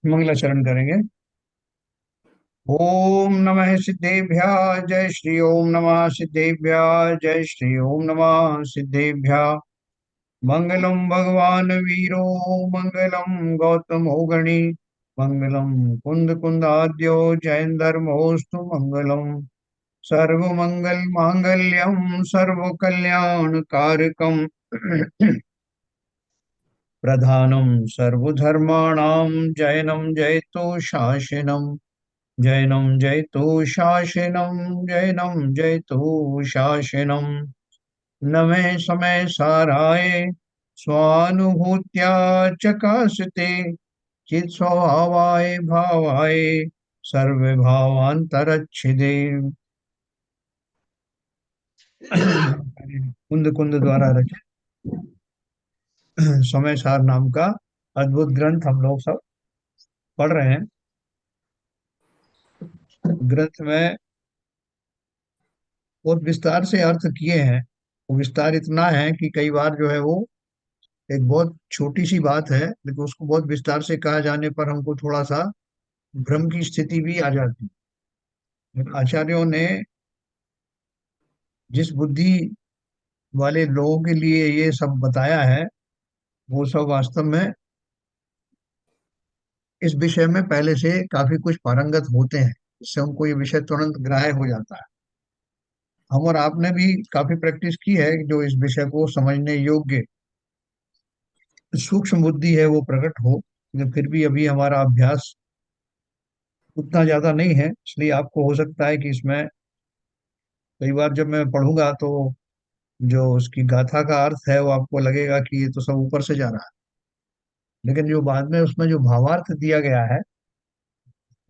मंगलाचरण करेंगे। ओम नमः सिद्धेभ्यः जय श्री ओम नमः सिद्धेभ्यः जय श्री ओम नमः सिद्धेभ्यः। मंगलम भगवान वीरो मंगलम गौतमो गणी मंगलम कुंद कुंदाद्यो जैन धर्मोस्तु मंगलम। सर्व मंगल मांगल्यम सर्व कल्याण कारकम प्रधानम सर्वधर्माणां जैनम जयतो शासनम। जैनम जयतु शासनम जैनम जयतु शासनम। न मे समय साराय स्वानुभूत्या चकाशते चित स्वभावाय भावाय सर्व भावांतरच्छिदे। कुंद कुंद द्वारा रचित समय सार नाम का अद्भुत ग्रंथ हम लोग सब पढ़ रहे हैं। ग्रंथ में बहुत विस्तार से अर्थ किए हैं। वो विस्तार इतना है कि कई बार जो है वो एक बहुत छोटी सी बात है, लेकिन उसको बहुत विस्तार से कहा जाने पर हमको थोड़ा सा भ्रम की स्थिति भी आ जाती है। आचार्यों ने जिस बुद्धि वाले लोगों के लिए ये सब बताया है, वो सब वास्तव में इस विषय में पहले से काफी कुछ पारंगत होते हैं। इससे उनको ये विषय तुरंत ग्राह्य हो जाता है। हम और आपने भी काफी प्रैक्टिस की है जो इस विषय को समझने योग्य सूक्ष्म बुद्धि है वो प्रकट हो, लेकिन फिर भी अभी हमारा अभ्यास उतना ज्यादा नहीं है। इसलिए आपको हो सकता है कि इसमें कई बार जब मैं पढ़ूंगा तो जो उसकी गाथा का अर्थ है वो आपको लगेगा कि ये तो सब ऊपर से जा रहा है, लेकिन जो बाद में उसमें जो भावार्थ दिया गया है,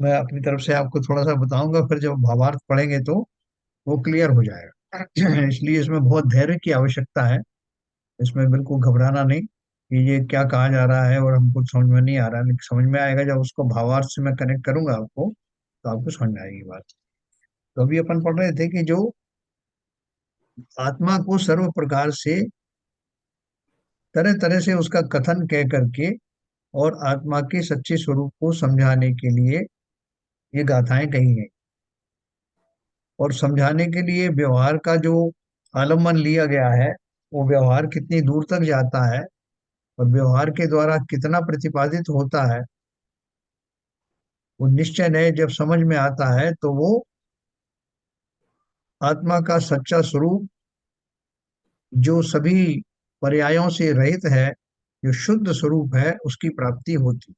मैं अपनी तरफ से आपको थोड़ा सा बताऊंगा। फिर जब भावार्थ पढ़ेंगे तो वो क्लियर हो जाएगा। इसलिए इसमें बहुत धैर्य की आवश्यकता है। इसमें बिल्कुल घबराना नहीं कि ये क्या कहा जा रहा है और हमको समझ में नहीं आ रहा है, लेकिन समझ में आएगा जब उसको भावार्थ से मैं कनेक्ट करूंगा आपको, तो आपको समझ में आएगी बात। तो अभी अपन पढ़ रहे थे कि जो आत्मा को सर्व प्रकार से तरह तरह से उसका कथन कह करके और आत्मा के सच्चे स्वरूप को समझाने के लिए ये गाथाएं कही हैं। और समझाने के लिए व्यवहार का जो आलम्बन लिया गया है, वो व्यवहार कितनी दूर तक जाता है और व्यवहार के द्वारा कितना प्रतिपादित होता है, वो निश्चय है जब समझ में आता है तो वो आत्मा का सच्चा स्वरूप जो सभी पर्यायों से रहित है, जो शुद्ध स्वरूप है, उसकी प्राप्ति होती।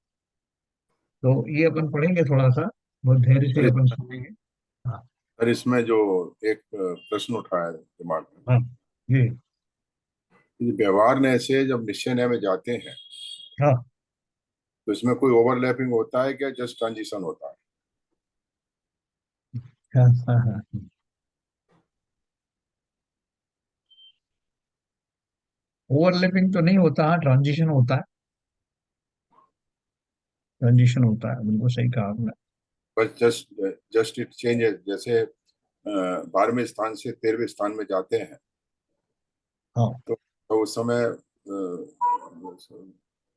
तो ये अपन पढ़ेंगे थोड़ा सा, बहुत धैर्य से सर अपन इसमें सुनेंगे। हाँ। सर इसमें जो एक प्रश्न उठा है दिमाग में हाँ जी। कि व्यवहार ने से जब निश्चय नए में जाते हैं हाँ तो इसमें कोई ओवरलैपिंग होता है क्या, जस्ट ट्रांजिशन होता है? हाँ हाँ हाँ। ओवरलैपिंग तो नहीं होता, हाँ ट्रांजिशन होता है। ट्रांजिशन होता है, बिल्कुल सही कहा आपने। बस जस्ट जस्ट इट चेंजेस, जैसे 12वें स्थान से 13वें स्थान में जाते हैं हाँ। तो उस समय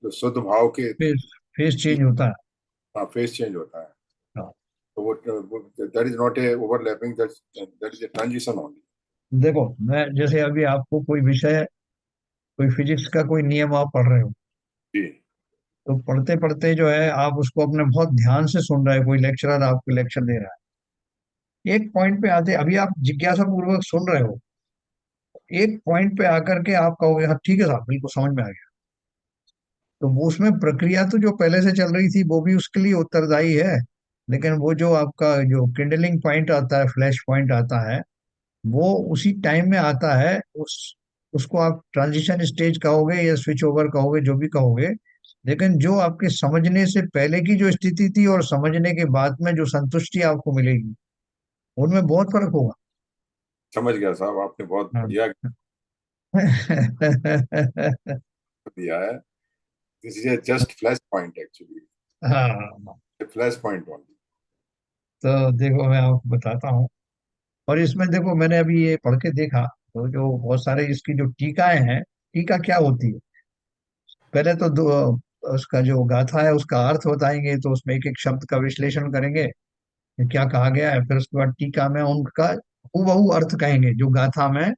जो शुद्ध भाव के फेस फेस चेंज होता है। फेस चेंज होता है। हाँ। तो वो that is not a overlapping, that is a transition only. देखो, मैं जैसे अभी आपको कोई विषय, कोई फिजिक्स का कोई नियम आप पढ़ रहे हो, जी। तो पढ़ते पढ़ते जो है आप उसको अपने बहुत ध्यान से सुन रहे हो, कोई लेक्चरर आपको लेक्चर दे रहा है, एक पॉइंट पे आते अभी आप जिज्ञासा पूर्वक सुन रहे हो, एक पॉइंट पे आकर के आप कहोगे हाँ ठीक है साहब, बिल्कुल समझ में आ गया। तो वो उसमें प्रक्रिया तो जो पहले से चल रही थी वो भी उसके लिए उत्तरदायी है, लेकिन वो जो आपका जो किंडलिंग पॉइंट आता है, फ्लैश पॉइंट आता है, वो उसी टाइम में आता है। उसको आप ट्रांजिशन स्टेज कहोगे या स्विच ओवर कहोगे, जो भी कहोगे, लेकिन जो आपके समझने से पहले की जो स्थिति थी और समझने के बाद में जो संतुष्टि आपको मिलेगी, उनमें बहुत फर्क होगा। समझ गया साहब, आपने बहुत हाँ। बढ़िया दिया है। This is a just flash point actually, हाँ। Flash point only. तो देखो मैं आपको बताता हूँ। और इसमें देखो, मैंने अभी ये पढ़ के देखा, तो जो बहुत सारे इसकी जो टीकाएं हैं, टीका क्या होती है, पहले तो दो उसका जो गाथा है उसका अर्थ बताएंगे, तो उसमें एक एक शब्द का विश्लेषण करेंगे कि क्या कहा गया है। फिर उसके बाद टीका में उनका हूबहू अर्थ कहेंगे, जो गाथा में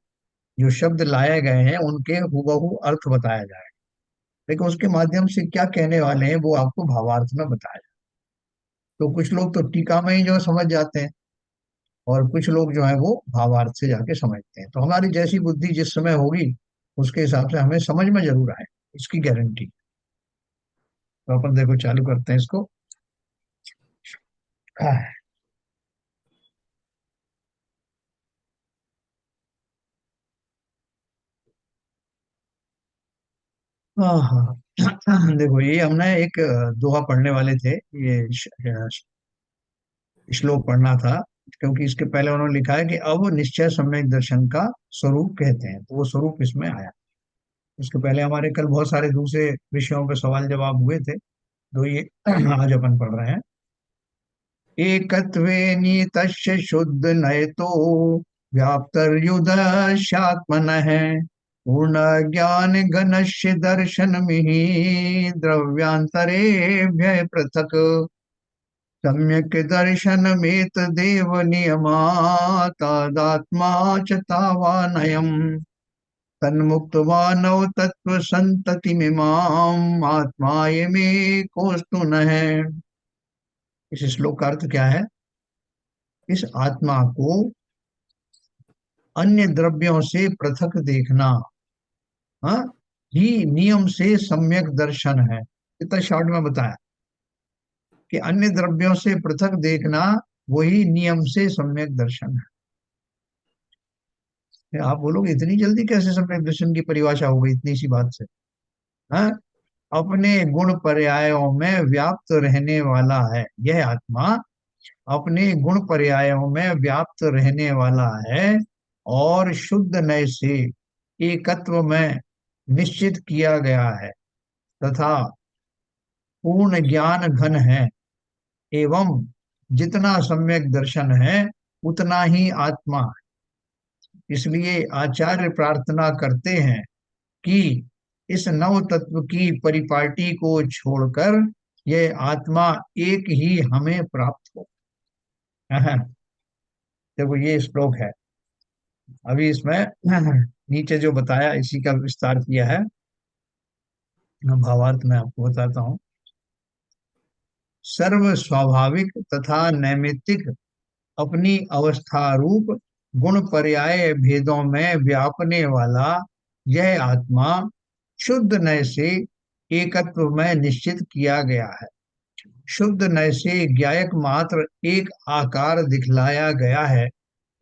जो शब्द लाए गए हैं उनके हूबहू अर्थ बताया जाए। लेकिन उसके माध्यम से क्या कहने वाले हैं वो आपको भावार्थ में बताया जाए। तो कुछ लोग तो टीका में ही जो है समझ जाते हैं, और कुछ लोग जो है वो भावार्थ से जाके समझते हैं। तो हमारी जैसी बुद्धि जिस समय होगी उसके हिसाब से हमें समझ में जरूर आए, इसकी गारंटी। तो अपन देखो चालू करते हैं इसको। हाँ हाँ। देखो ये हमने एक दोहा पढ़ने वाले थे, ये श्लोक पढ़ना था। क्योंकि इसके पहले उन्होंने लिखा है कि अब निश्चय सम्यक दर्शन का स्वरूप कहते हैं, तो वो स्वरूप इसमें आया। इसके पहले हमारे कल बहुत सारे दूसरे विषयों पे सवाल जवाब हुए थे, तो ये आज अपन पढ़ रहे हैं। एकत्वे नीतस्य शुद्ध नयतो व्याप्तर्युदशात्मनः पूर्ण ज्ञान घनस्य दर्शन मिहि द्रव्यांतरेभ्य पृथक् सम्यक् दर्शनमेतदेव नियमातादात्मा च तावानयम् तन्मुक्तवानौ तत्त्वसन्ततिमिमाम् आत्मायमे कोऽस्तु नः। इस श्लोक का अर्थ क्या है? इस आत्मा को अन्य द्रव्यों से पृथक देखना, हाँ, ही नियम से सम्यक दर्शन है। इतना शॉर्ट में बताया कि अन्य द्रव्यों से पृथक देखना वही नियम से सम्यक दर्शन है। आप बोलोगे इतनी जल्दी कैसे सम्यक दर्शन की परिभाषा हो गई इतनी सी बात से? हाँ, अपने गुण पर्यायों में व्याप्त रहने वाला है यह आत्मा, अपने गुण पर्यायों में व्याप्त रहने वाला है, और शुद्ध नय से एकत्व में निश्चित किया गया है, तथा पूर्ण ज्ञान घन है। एवं जितना सम्यक दर्शन है उतना ही आत्मा है। इसलिए आचार्य प्रार्थना करते हैं कि इस नव तत्व की परिपाटी को छोड़कर यह आत्मा एक ही हमें प्राप्त हो। देखो ये श्लोक है। अभी इसमें नीचे जो बताया इसी का विस्तार किया है। भावार्थ मैं आपको बताता हूँ। सर्व स्वाभाविक तथा नैमित्तिक अपनी अवस्था रूप गुण पर्याय भेदों में व्यापने वाला यह आत्मा शुद्ध नय से एकत्व में निश्चित किया गया है। शुद्ध नय से ज्ञायक मात्र एक आकार दिखलाया गया है।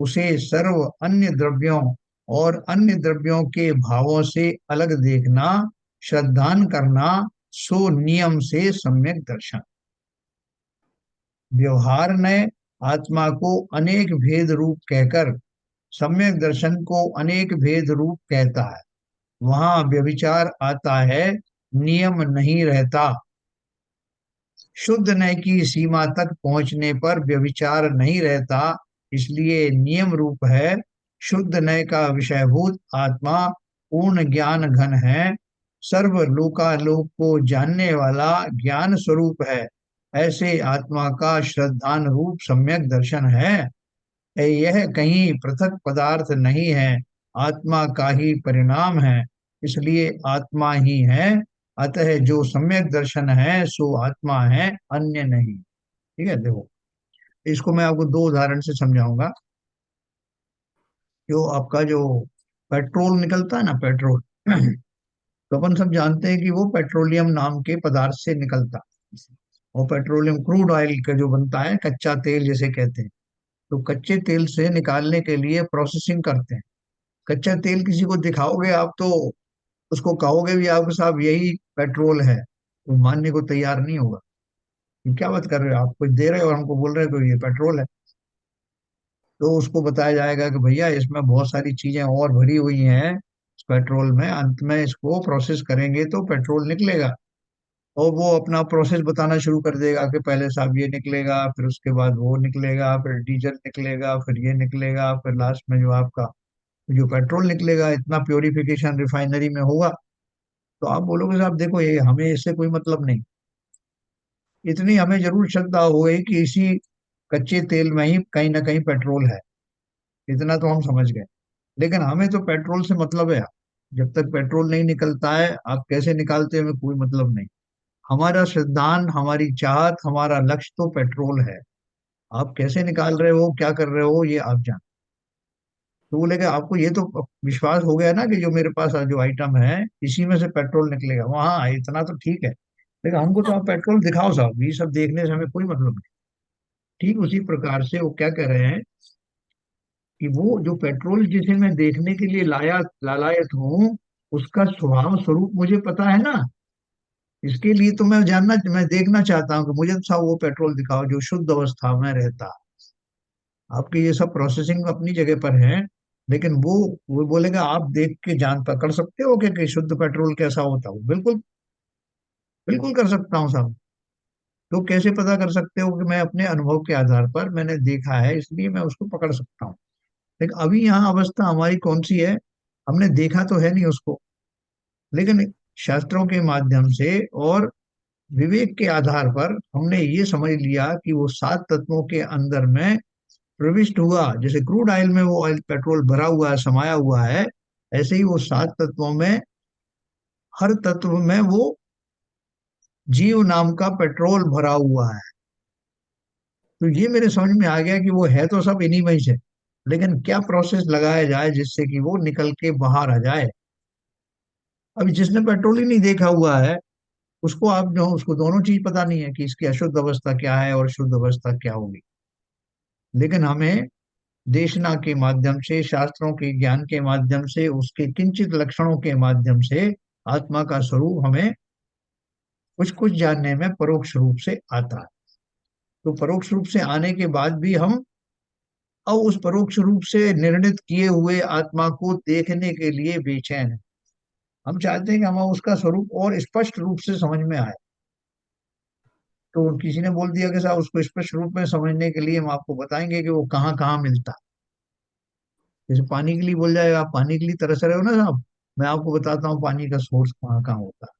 उसे सर्व अन्य द्रव्यों और अन्य द्रव्यों के भावों से अलग देखना, श्रद्धान करना, सो नियम से सम्यक दर्शन। व्यवहार ने आत्मा को अनेक भेद रूप कहकर सम्यक दर्शन को अनेक भेद रूप कहता है। वहां व्यभिचार आता है, नियम नहीं रहता। शुद्ध नय की सीमा तक पहुंचने पर व्यभिचार नहीं रहता, इसलिए नियम रूप है। शुद्ध नय का विषयभूत आत्मा पूर्ण ज्ञान घन है, सर्व लोकालोक को जानने वाला ज्ञान स्वरूप है। ऐसे आत्मा का श्रद्धान रूप सम्यक दर्शन है। यह कहीं पृथक पदार्थ नहीं है, आत्मा का ही परिणाम है, इसलिए आत्मा ही है। अतः जो सम्यक दर्शन है सो आत्मा है, अन्य नहीं। ठीक है, देखो इसको मैं आपको दो उदाहरण से समझाऊंगा। जो आपका जो पेट्रोल निकलता है ना, पेट्रोल तो अपन सब जानते हैं कि वो पेट्रोलियम नाम के पदार्थ से निकलता है। और पेट्रोलियम क्रूड ऑयल का जो बनता है, कच्चा तेल जिसे कहते हैं, तो कच्चे तेल से निकालने के लिए प्रोसेसिंग करते हैं। कच्चा तेल किसी को दिखाओगे आप तो उसको कहोगे भी आपके साहब यही पेट्रोल है, तो मानने को तैयार नहीं होगा। ये क्या बात कर रहे हो, आप कुछ दे रहे हो और हमको बोल रहे हो कि ये पेट्रोल है। तो उसको बताया जाएगा कि भैया इसमें बहुत सारी चीजें और भरी हुई हैं इस पेट्रोल में, अंत में इसको प्रोसेस करेंगे तो पेट्रोल निकलेगा। और वो अपना प्रोसेस बताना शुरू कर देगा कि पहले साहब ये निकलेगा, फिर उसके बाद वो निकलेगा, फिर डीजल निकलेगा, फिर ये निकलेगा, फिर लास्ट में जो आपका जो पेट्रोल निकलेगा, इतना प्योरिफिकेशन रिफाइनरी में होगा। तो आप बोलोगे साहब देखो ये हमें इससे कोई मतलब नहीं, इतनी हमें जरूर श्रद्धा हो गई कि इसी कच्चे तेल में ही कहीं ना कहीं पेट्रोल है, इतना तो हम समझ गए। लेकिन हमें तो पेट्रोल से मतलब है, जब तक पेट्रोल नहीं निकलता है, आप कैसे निकालते हैं हमें कोई मतलब नहीं। हमारा सिद्धांत, हमारी चाहत, हमारा लक्ष्य तो पेट्रोल है। आप कैसे निकाल रहे हो, क्या कर रहे हो, ये आप जान। तो बोलेगा आपको ये तो विश्वास हो गया ना कि जो मेरे पास जो आइटम है इसी में से पेट्रोल निकलेगा, वहाँ इतना तो ठीक है, लेकिन हमको तो आप पेट्रोल दिखाओ साहब, ये सब देखने से हमें कोई मतलब नहीं। ठीक उसी प्रकार से वो क्या कह रहे हैं कि वो जो पेट्रोल जिसे मैं देखने के लिए लालायत हूँ, उसका स्वभाव स्वरूप मुझे पता है ना। इसके लिए तो मैं देखना चाहता हूँ कि मुझे तो साहब वो पेट्रोल दिखाओ जो शुद्ध अवस्था में रहता। आपकी ये सब प्रोसेसिंग अपनी जगह पर है, लेकिन वो बोलेगा आप देख के जान पकड़ सकते हो कि शुद्ध पेट्रोल कैसा होता हो, बिल्कुल बिल्कुल कर सकता हूँ साहब। तो कैसे पता कर सकते हो कि मैं अपने अनुभव के आधार पर मैंने देखा है इसलिए मैं उसको पकड़ सकता हूँ। लेकिन अभी यहाँ अवस्था हमारी कौन सी है, हमने देखा तो है नहीं उसको, लेकिन शास्त्रों के माध्यम से और विवेक के आधार पर हमने ये समझ लिया कि वो सात तत्वों के अंदर में प्रविष्ट हुआ। जैसे क्रूड ऑयल में वो ऑयल पेट्रोल भरा हुआ है, समाया हुआ है, ऐसे ही वो सात तत्वों में हर तत्व में वो जीव नाम का पेट्रोल भरा हुआ है। तो ये मेरे समझ में आ गया कि वो है तो सब इन्हीं में ही से, लेकिन क्या प्रोसेस लगाया जाए जिससे कि वो निकल के बाहर आ जाए। अभी जिसने पेट्रोल ही नहीं देखा हुआ है, उसको आप जो उसको दोनों चीज पता नहीं है कि इसकी अशुद्ध अवस्था क्या है और शुद्ध अवस्था क्या होगी। लेकिन हमें देशना के माध्यम से, शास्त्रों के ज्ञान के माध्यम से, उसके किंचित लक्षणों के माध्यम से आत्मा का स्वरूप हमें कुछ कुछ जानने में परोक्ष रूप से आता है। तो परोक्ष रूप से आने के बाद भी हम अब उस परोक्ष रूप से निर्णित किए हुए आत्मा को देखने के लिए बेचैन हैं। हम चाहते हैं कि हमें उसका स्वरूप और स्पष्ट रूप से समझ में आए। तो किसी ने बोल दिया कि साहब उसको स्पष्ट रूप में समझने के लिए हम आपको बताएंगे कि वो कहाँ कहाँ मिलता है। जैसे पानी के लिए बोल जाएगा, आप पानी के लिए तरस रहे हो ना साहब, मैं आपको बताता हूँ पानी का सोर्स कहाँ कहाँ होता है।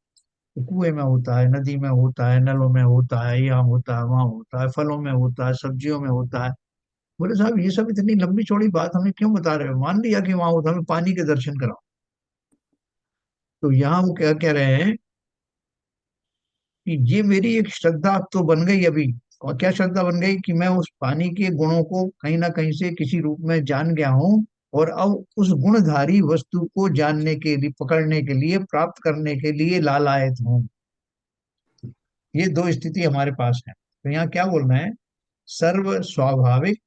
तो कुएं में होता है, नदी में होता है, नलों में होता है, यहाँ होता है, वहाँ होता है, फलों में होता है, सब्जियों में होता है। बोले साहब ये सब इतनी लंबी चौड़ी बात हमें क्यों बता रहे हो, मान लिया कि वहाँ होता है, हमें पानी के दर्शन कराओ। तो यहाँ वो क्या कह रहे हैं कि ये मेरी एक श्रद्धा अब तो बन गई अभी। और क्या श्रद्धा बन गई कि मैं उस पानी के गुणों को कहीं ना कहीं से किसी रूप में जान गया हूँ, और अब उस गुणधारी वस्तु को जानने के लिए, पकड़ने के लिए, प्राप्त करने के लिए लालायत हूँ। ये दो स्थिति हमारे पास है। तो यहाँ क्या बोलना है, सर्व स्वाभाविक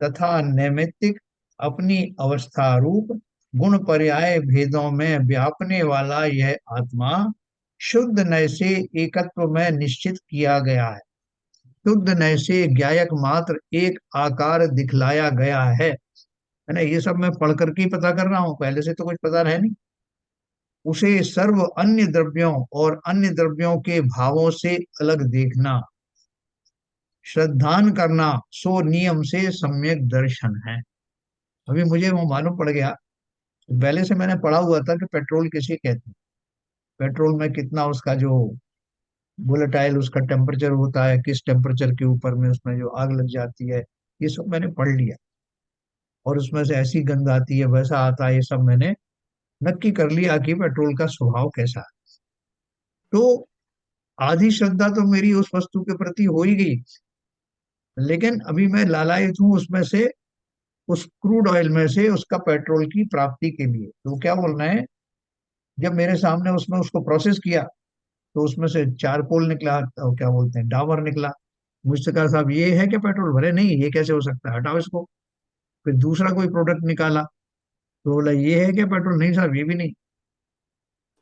तथा नैमित्तिक अपनी अवस्था रूप गुण पर्याय भेदों में व्यापने वाला यह आत्मा शुद्ध नय से एकत्व में निश्चित किया गया है। शुद्ध नय से ज्ञायक मात्र एक आकार दिखलाया गया है ना। ये सब मैं पढ़ करके ही पता कर रहा हूँ, पहले से तो कुछ पता है नहीं। उसे सर्व अन्य द्रव्यों और अन्य द्रव्यों के भावों से अलग देखना, श्रद्धान करना, सो नियम से सम्यक दर्शन है। अभी मुझे वो मालूम पड़ गया, पहले से मैंने पढ़ा हुआ था कि पेट्रोल किसे कहते हैं, पेट्रोल में कितना उसका जो वोलेटाइल उसका टेम्परेचर होता है, किस टेम्परेचर के ऊपर में उसमें जो आग लग जाती है, ये सब मैंने पढ़ लिया। और उसमें से ऐसी गंध आती है, वैसा आता है, ये सब मैंने नक्की कर लिया कि पेट्रोल का स्वभाव कैसा है। तो आधी श्रद्धा तो मेरी उस वस्तु के प्रति हो ही गई, लेकिन अभी मैं लालायित हूँ उसमें से, उस क्रूड ऑयल में से उसका पेट्रोल की प्राप्ति के लिए। तो क्या बोलना है, जब मेरे सामने उसमें उसको प्रोसेस किया तो उसमें से चारकोल निकला, और क्या बोलते हैं, डामर निकला। मुझसे कहा साहब ये है क्या पेट्रोल, भरे नहीं ये कैसे हो सकता है, हटाओ इसको। फिर दूसरा कोई प्रोडक्ट निकाला तो बोला ये है क्या पेट्रोल, नहीं साहब ये भी नहीं।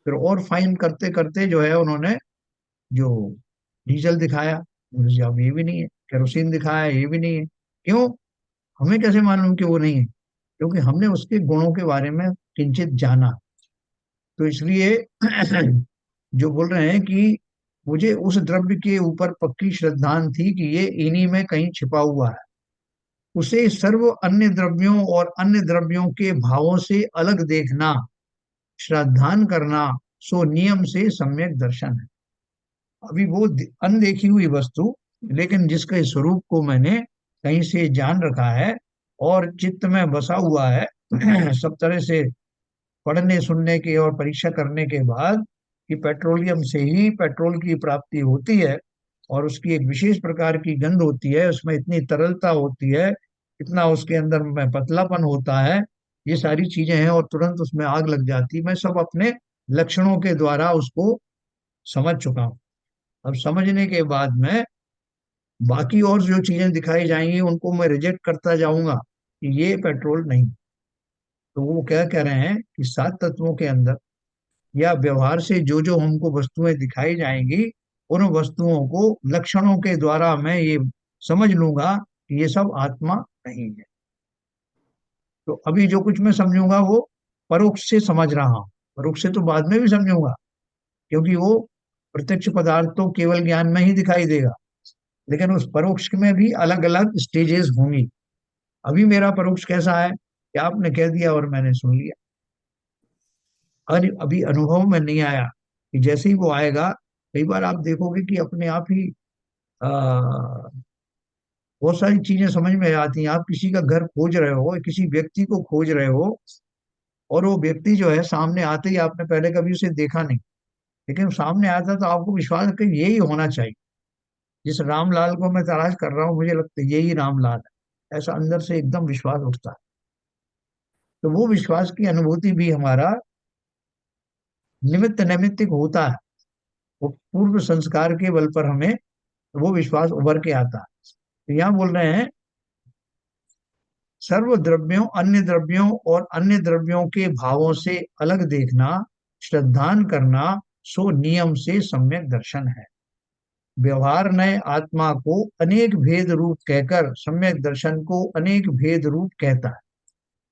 फिर और फाइन करते करते जो है उन्होंने जो डीजल दिखाया, मुझे साहब ये भी नहीं है। केरोसिन दिखाया, ये भी नहीं है। क्यों, हमें कैसे मालूम कि वो नहीं है, क्योंकि हमने उसके गुणों के बारे में किंचित जाना। तो इसलिए जो बोल रहे हैं कि मुझे उस द्रव्य के ऊपर पक्की श्रद्धान थी कि ये इन्हीं में कहीं छिपा हुआ है, उसे सर्व अन्य द्रव्यों और अन्य द्रव्यों के भावों से अलग देखना, श्रद्धान करना, सो नियम से सम्यक दर्शन है। अभी वो अनदेखी हुई वस्तु, लेकिन जिसके स्वरूप को मैंने कहीं से जान रखा है और चित्त में बसा हुआ है सब तरह से पढ़ने सुनने के और परीक्षा करने के बाद कि पेट्रोलियम से ही पेट्रोल की प्राप्ति होती है, और उसकी एक विशेष प्रकार की गंध होती है, उसमें इतनी तरलता होती है, इतना उसके अंदर में पतलापन होता है, ये सारी चीजें हैं, और तुरंत उसमें आग लग जाती है। मैं सब अपने लक्षणों के द्वारा उसको समझ चुका हूँ। अब समझने के बाद में बाकी और जो चीजें दिखाई जाएंगी उनको मैं रिजेक्ट करता जाऊंगा कि ये पेट्रोल नहीं। तो वो क्या कह रहे हैं कि सात तत्वों के अंदर या व्यवहार से जो जो हमको वस्तुएं दिखाई जाएंगी, उन वस्तुओं को लक्षणों के द्वारा मैं ये समझ लूंगा कि ये सब आत्मा नहीं है। तो अभी जो कुछ मैं समझूंगा वो परोक्ष से समझ रहा हूँ, परोक्ष से तो बाद में भी समझूंगा, क्योंकि वो प्रत्यक्ष पदार्थ तो केवल ज्ञान में ही दिखाई देगा, लेकिन उस परोक्ष में भी अलग अलग स्टेजेस होंगी। अभी मेरा परोक्ष कैसा है कि आपने कह दिया और मैंने सुन लिया, और अभी अनुभव में नहीं आया। कि जैसे ही वो आएगा, कई बार आप देखोगे कि अपने आप ही आ, बहुत सारी चीजें समझ में आती हैं। आप किसी का घर खोज रहे हो, किसी व्यक्ति को खोज रहे हो, और वो व्यक्ति जो है सामने आते ही आपने पहले कभी उसे देखा नहीं, लेकिन वो सामने आता तो आपको विश्वास है कि यही होना चाहिए। जिस रामलाल को मैं तलाश कर रहा हूँ, मुझे लगता है यही रामलाल है, ऐसा अंदर से एकदम विश्वास उठता है। तो वो विश्वास की अनुभूति भी हमारा निमित्त नैमित्तिक होता है। वो पूर्व संस्कार के बल पर हमें वो विश्वास उभर के आता है। तो यहाँ बोल रहे हैं सर्व द्रव्यों अन्य द्रव्यों और अन्य द्रव्यों के भावों से अलग देखना, श्रद्धान करना, सो नियम से सम्यक दर्शन है। व्यवहार नए आत्मा को अनेक भेद रूप कहकर सम्यक दर्शन को अनेक भेद रूप कहता है।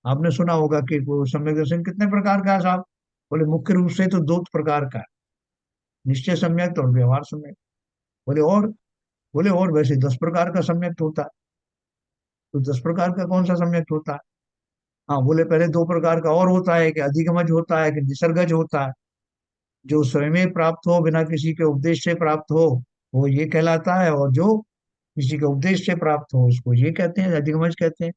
आपने सुना होगा कि वो सम्यक दर्शन कितने प्रकार का है साहब? बोले मुख्य रूप से तो दो प्रकार का है, निश्चय सम्यक और व्यवहार सम्यक। बोले और? बोले और वैसे 10 प्रकार का सम्यक होता है। तो 10 प्रकार का कौन सा सम्यक होता है? हाँ, बोले पहले 2 प्रकार का और होता है कि अधिगमज होता है कि निसर्गज होता है। जो स्वयं में प्राप्त हो बिना किसी के उपदेश से प्राप्त हो, वो ये कहलाता है, और जो किसी के उपदेश से प्राप्त हो उसको ये कहते हैं, अधिगमज कहते हैं।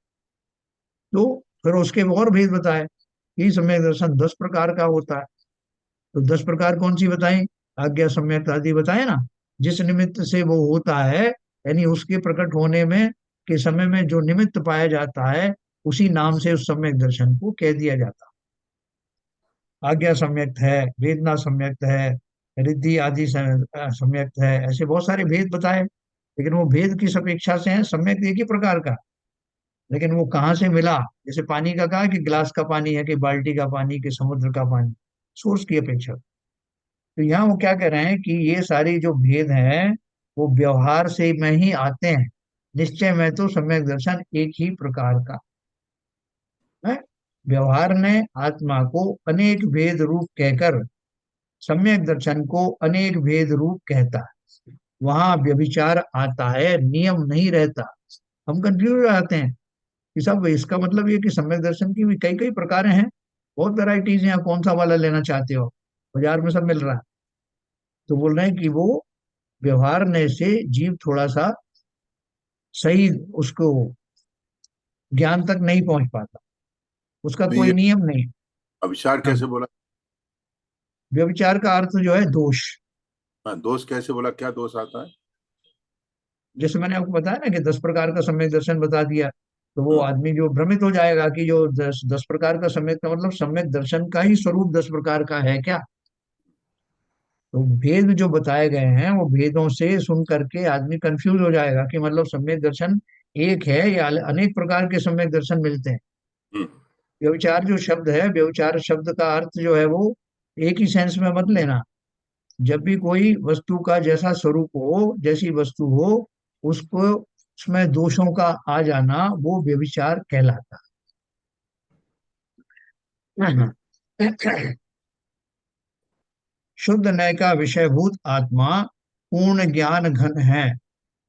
तो फिर उसके और भेद बताए कि सम्यक दर्शन 10 प्रकार का होता है। तो 10 प्रकार कौन सी बताई? आज्ञा सम्यक आदि बताए ना। जिस निमित्त से वो होता है, यानी उसके प्रकट होने में के समय में जो निमित्त पाया जाता है, उसी नाम से उस सम्यक दर्शन को कह दिया जाता है। आज्ञा सम्यक है, वेदना सम्यक है, रिद्धि आदि सम्यक है, ऐसे बहुत सारे भेद बताए। लेकिन वो भेद किस अपेक्षा से है? सम्यक एक ही प्रकार का, लेकिन वो कहाँ से मिला? जैसे पानी का कहा कि गिलास का पानी है कि बाल्टी का पानी कि समुद्र का पानी, सोर्स की अपेक्षा। तो यहाँ वो क्या कह रहे हैं कि ये सारी जो भेद हैं वो व्यवहार से में ही आते हैं, निश्चय में तो सम्यक दर्शन एक ही प्रकार का है। व्यवहार ने आत्मा को अनेक भेद रूप कहकर सम्यक दर्शन को अनेक भेद रूप कहता है। वहां व्यभिचार आता है, नियम नहीं रहता। हम कंफ्यूज हो जाते हैं कि सब इसका मतलब ये कि सम्यक दर्शन की भी कई कई प्रकार हैं, बहुत वैरायटीज हैं, आप कौन सा वाला लेना चाहते हो, बाजार में सब मिल रहा है। तो बोल रहे हैं कि वो व्यवहार ने से जीव थोड़ा सा सही उसको ज्ञान तक नहीं पहुंच पाता, उसका तो कोई ये नियम नहीं। अविचार हाँ, कैसे बोला? व्यभिचार का अर्थ जो है दोष। हाँ, दोष कैसे बोला? क्या दोष आता है? जैसे मैंने आपको बताया ना कि 10 प्रकार का सम्यक दर्शन बता दिया, तो वो हाँ। आदमी जो भ्रमित हो जाएगा कि जो दस दस प्रकार का सम्यक का मतलब सम्यक दर्शन का ही स्वरूप 10 प्रकार का है क्या? तो भेद जो बताए गए हैं वो भेदों से सुन करके आदमी कंफ्यूज हो जाएगा कि मतलब सम्यक दर्शन एक है या अनेक प्रकार के सम्यक दर्शन मिलते हैं। हम्म। व्यभिचार जो शब्द है, व्यभिचार शब्द का अर्थ जो है वो एक ही सेंस में मत लेना। जब भी कोई वस्तु का जैसा स्वरूप हो, जैसी वस्तु हो, उसको उसमें दोषों का आ जाना वो व्यभिचार कहलाता है। शुद्ध नय का विषयभूत आत्मा पूर्ण ज्ञान घन है,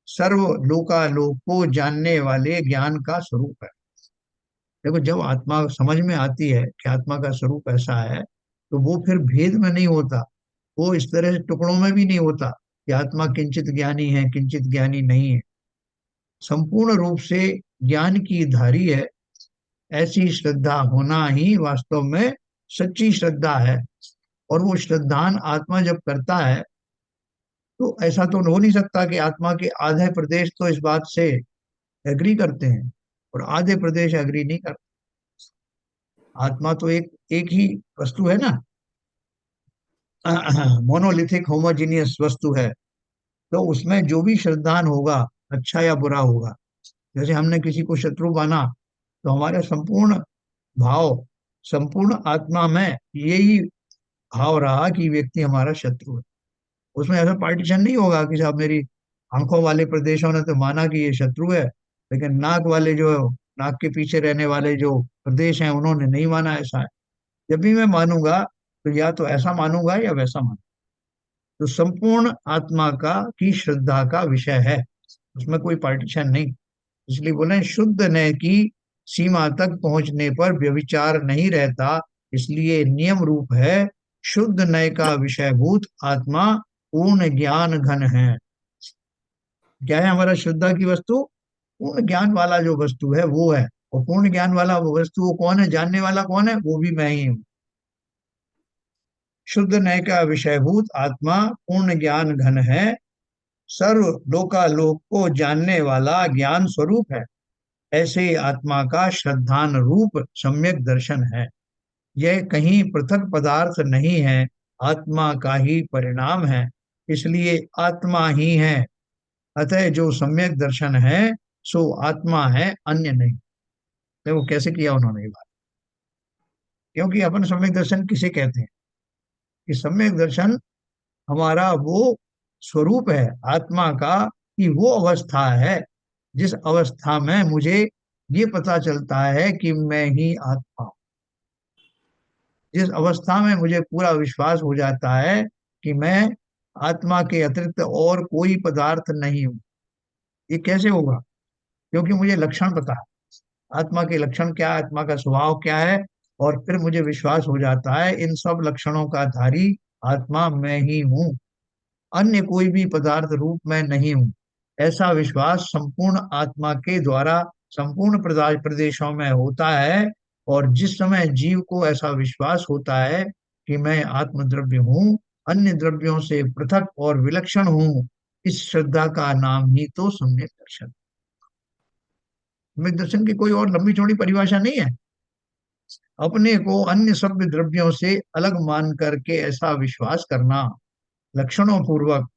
सर्व लोकालोक को जानने वाले ज्ञान का स्वरूप है। देखो, जब आत्मा समझ में आती है कि आत्मा का स्वरूप ऐसा है, तो वो फिर भेद में नहीं होता, वो इस तरह से टुकड़ों में भी नहीं होता कि आत्मा किंचित ज्ञानी है किंचित ज्ञानी नहीं है। संपूर्ण रूप से ज्ञान की धारी है। ऐसी श्रद्धा होना ही वास्तव में सच्ची श्रद्धा है। और वो श्रद्धान आत्मा जब करता है, तो ऐसा तो हो नहीं सकता कि आत्मा के आधे प्रदेश तो इस बात से एग्री करते हैं और आधे प्रदेश एग्री नहीं करते। आत्मा तो एक एक ही वस्तु है ना, मोनोलिथिक होमोजीनियस वस्तु है। तो उसमें जो भी श्रद्धान होगा, अच्छा या बुरा होगा। जैसे हमने किसी को शत्रु माना, तो हमारा संपूर्ण भाव, संपूर्ण आत्मा में यही भाव रहा कि व्यक्ति हमारा शत्रु है। उसमें ऐसा पार्टीशन नहीं होगा कि साहब मेरी आंखों वाले प्रदेशों ने तो माना कि ये शत्रु है, लेकिन नाक वाले जो नाक के पीछे रहने वाले जो प्रदेश हैं उन्होंने नहीं माना। ऐसा है। जब भी मैं मानूंगा तो या तो ऐसा मानूंगा या वैसा मानूंगा। तो संपूर्ण आत्मा का की श्रद्धा का विषय है, उसमें कोई पार्टीशन नहीं। इसलिए बोले शुद्ध नय की सीमा तक पहुंचने पर व्यभिचार नहीं रहता। इसलिए नियम रूप है, शुद्ध नय का विषयभूत आत्मा पूर्ण ज्ञान घन है। क्या है हमारा श्रद्धा की वस्तु? पूर्ण ज्ञान वाला जो वस्तु है वो है। और पूर्ण ज्ञान वाला वो वस्तु वो कौन है, जानने वाला कौन है? वो भी मैं ही हूँ। शुद्ध नय का विषयभूत आत्मा पूर्ण ज्ञान घन है। सर्व लोकालोक को जानने वाला ज्ञान स्वरूप है। ऐसे आत्मा का श्रद्धान रूप सम्यक दर्शन है। यह कहीं पृथक पदार्थ नहीं है, आत्मा का ही परिणाम है। इसलिए आत्मा ही है। अतः जो सम्यक दर्शन है सो आत्मा है, अन्य नहीं। देखो कैसे किया उन्होंने ये बात। क्योंकि अपन सम्यक दर्शन किसे कहते हैं? कि सम्यक दर्शन हमारा वो स्वरूप है आत्मा का, कि वो अवस्था है जिस अवस्था में मुझे ये पता चलता है कि मैं ही आत्मा हूं। जिस अवस्था में मुझे पूरा विश्वास हो जाता है कि मैं आत्मा के अतिरिक्त और कोई पदार्थ नहीं हूं। ये कैसे होगा? क्योंकि मुझे लक्षण पता है, आत्मा के लक्षण क्या है, आत्मा का स्वभाव क्या है। और फिर मुझे विश्वास हो जाता है इन सब लक्षणों का धारी आत्मा मैं ही हूँ, अन्य कोई भी पदार्थ रूप में नहीं हूँ। ऐसा विश्वास संपूर्ण आत्मा के द्वारा संपूर्ण प्रदेशों में होता है। और जिस समय जीव को ऐसा विश्वास होता है कि मैं आत्मद्रव्य हूँ, अन्य द्रव्यों से पृथक और विलक्षण हूँ, इस श्रद्धा का नाम ही तो सम्यक दर्शन। सम्यक दर्शन की कोई और लंबी चौड़ी परिभाषा नहीं है। अपने को अन्य सभ्य द्रव्यों से अलग मान करके ऐसा विश्वास करना, लक्षणों पूर्वक।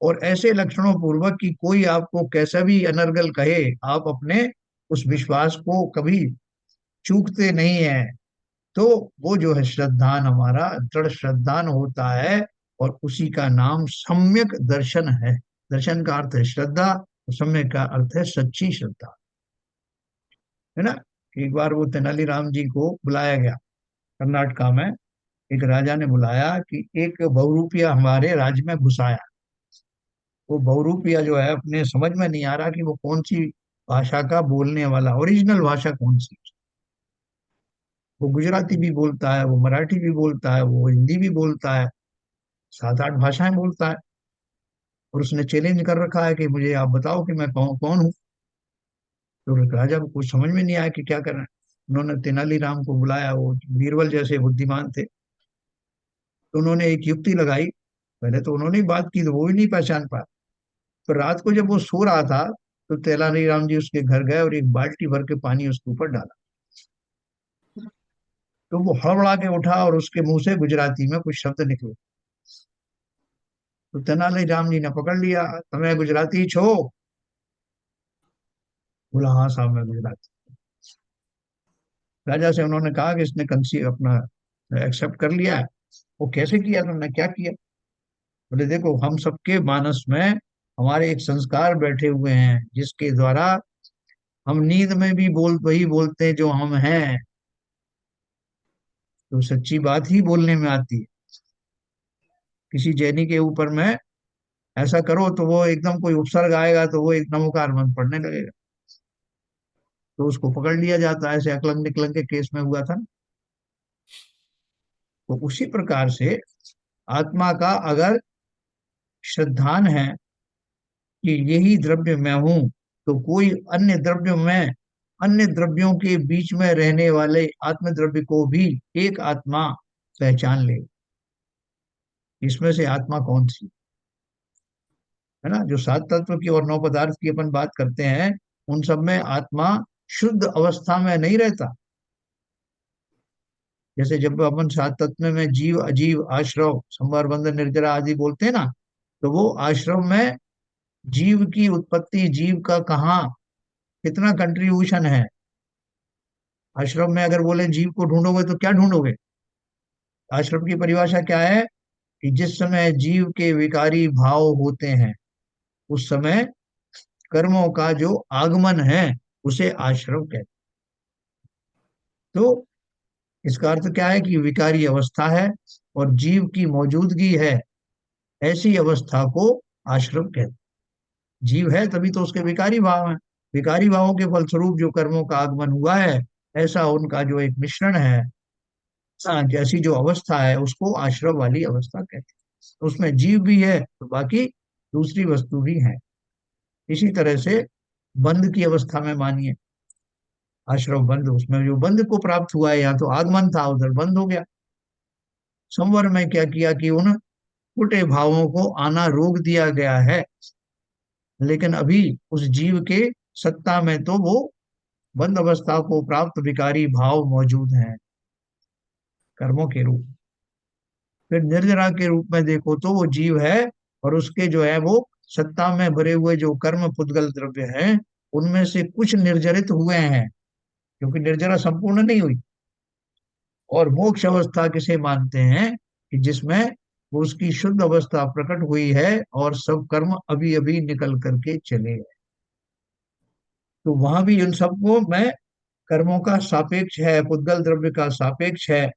और ऐसे लक्षणों पूर्वक कि कोई आपको कैसा भी अनर्गल कहे, आप अपने उस विश्वास को कभी चूकते नहीं है। तो वो जो है श्रद्धान हमारा दृढ़ श्रद्धान होता है। और उसी का नाम सम्यक दर्शन है। दर्शन का अर्थ है श्रद्धा, और सम्यक का अर्थ है सच्ची श्रद्धा। है ना? एक बार वो तेनालीराम जी को बुलाया गया कर्नाटका में। एक राजा ने बुलाया कि एक बहुरूपिया हमारे राज्य में घुसाया। वो बहुरूपिया जो है अपने समझ में नहीं आ रहा कि वो कौन सी भाषा का बोलने वाला, ओरिजिनल भाषा कौन सी। वो गुजराती भी बोलता है, वो मराठी भी बोलता है, वो हिंदी भी बोलता है, 7 8 भाषाएं बोलता है। और उसने चैलेंज कर रखा है कि मुझे आप बताओ कि मैं कौन कौन हूँ। तो राजा को कुछ समझ में नहीं आया कि क्या करना है। उन्होंने तेनालीराम को बुलाया, वो बीरबल जैसे बुद्धिमान थे। तो उन्होंने एक युक्ति लगाई। पहले तो उन्होंने ही बात की तो वो भी नहीं पहचान पाया। तो रात को जब वो सो रहा था, तो तेलानी जी उसके घर गए और एक बाल्टी भर के पानी उसके ऊपर डाला। तो वो हड़बड़ा के उठा और उसके मुंह से गुजराती में कुछ शब्द निकले। तो तेनालीराम जी ने पकड़ लिया, तुम्हें गुजराती छो? बोला हाँ साहब मैं गुजराती। राजा से उन्होंने कहा कि इसने कंसी अपना एक्सेप्ट कर लिया है। वो कैसे किया, तुमने क्या किया? बोले देखो हम सबके मानस में हमारे एक संस्कार बैठे हुए हैं जिसके द्वारा हम नींद में भी वही बोलते हैं जो हम हैं। तो सच्ची बात ही बोलने में आती है। किसी जैनी के ऊपर में ऐसा करो तो वो एकदम कोई उपसर्ग आएगा तो वो एक नमोकार मंत्र पढ़ने लगेगा। तो उसको पकड़ लिया जाता है। ऐसे अकलंग निकलंग के केस में हुआ था ना। तो उसी प्रकार से आत्मा का अगर श्रद्धान है कि यही द्रव्य मैं हूं, तो कोई अन्य द्रव्य में, अन्य द्रव्यों के बीच में रहने वाले आत्म द्रव्य को भी एक आत्मा पहचान ले। इसमें से आत्मा कौन सी है ना, जो सात तत्व की और नौ पदार्थ की अपन बात करते हैं, उन सब में आत्मा शुद्ध अवस्था में नहीं रहता। जैसे जब अपन सात तत्व में जीव, अजीव, आश्रव, संवर, बंधन, निर्जरा आदि बोलते हैं ना, तो वो आश्रम में जीव की उत्पत्ति, जीव का कहाँ कितना कंट्रीब्यूशन है। आश्रम में अगर बोले जीव को ढूंढोगे तो क्या ढूंढोगे? आश्रम की परिभाषा क्या है कि जिस समय जीव के विकारी भाव होते हैं, उस समय कर्मों का जो आगमन है, उसे आश्रम कहते हैं। तो इसका अर्थ क्या है कि विकारी अवस्था है और जीव की मौजूदगी है, ऐसी अवस्था को आश्रम कहते हैं। जीव है तभी तो उसके विकारी भाव हैं, विकारी भावों के फलस्वरूप जो कर्मों का आगमन हुआ है, ऐसा उनका जो एक मिश्रण है, जैसी जो अवस्था है, उसको आश्रम वाली अवस्था कहते हैं। उसमें जीव भी है तो बाकी दूसरी वस्तु भी है। इसी तरह से बंध की अवस्था में मानिए, आश्रम बंध, उसमें जो बंध को प्राप्त हुआ है, यहाँ तो आगमन था, उधर बंद हो गया। संवर में क्या किया कि उन फूटे भावों को आना रोक दिया गया है, लेकिन अभी उस जीव के सत्ता में तो वो बंद अवस्था को प्राप्त विकारी भाव मौजूद हैं कर्मों के रूप। फिर निर्जरा के रूप में देखो तो वो जीव है, और उसके जो है वो सत्ता में भरे हुए जो कर्म पुद्गल द्रव्य हैं, उनमें से कुछ निर्जरित हुए हैं, क्योंकि निर्जरा संपूर्ण नहीं हुई। और मोक्ष अवस्था किसे मानते हैं कि जिसमें वो उसकी शुद्ध अवस्था प्रकट हुई है और सब कर्म अभी अभी निकल करके चले हैं। तो वहां भी इन सबको मैं, कर्मों का सापेक्ष है, पुद्गल द्रव्य का सापेक्ष है,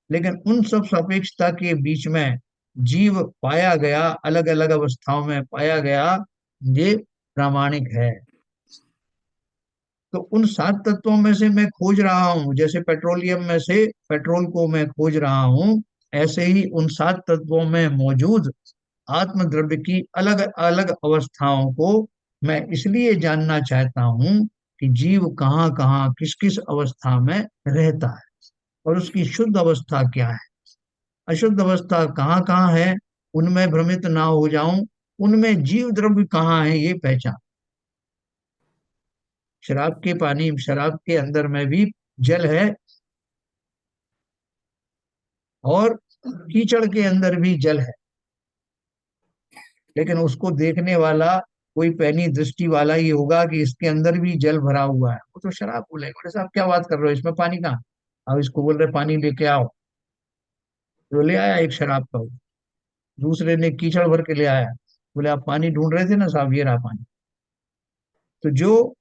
लेकिन उन सब सापेक्षता के बीच में जीव पाया गया, अलग अलग अवस्थाओं में पाया गया, ये प्रामाणिक है। तो उन सात तत्वों में से मैं खोज रहा हूं, जैसे पेट्रोलियम में से पेट्रोल को मैं खोज रहा हूं, ऐसे ही उन सात तत्वों में मौजूद आत्म द्रव्य की अलग अलग अवस्थाओं को मैं इसलिए जानना चाहता हूं कि जीव कहाँ कहाँ किस किस अवस्था में रहता है, और उसकी शुद्ध अवस्था क्या है, अशुद्ध अवस्था कहाँ कहाँ है, उनमें भ्रमित ना हो जाऊं, उनमें जीव द्रव्य कहाँ है ये पहचान। शराब के पानी, शराब के अंदर में भी जल है, और कीचड़ के अंदर भी जल है, लेकिन उसको देखने वाला कोई पैनी दृष्टि वाला ही होगा कि इसके अंदर भी जल भरा हुआ है, वो तो शराब बोलेगा, बोले साहब क्या बात कर रहे हो, इसमें पानी कहाँ? अब इसको बोल रहे पानी लेके आओ, तो ले आया एक शराब का। दूसरे ने कीचड़ भर के ले आया, बोले आप पानी ढूंढ रहे थे ना साहब, ये रहा पानी। तो जो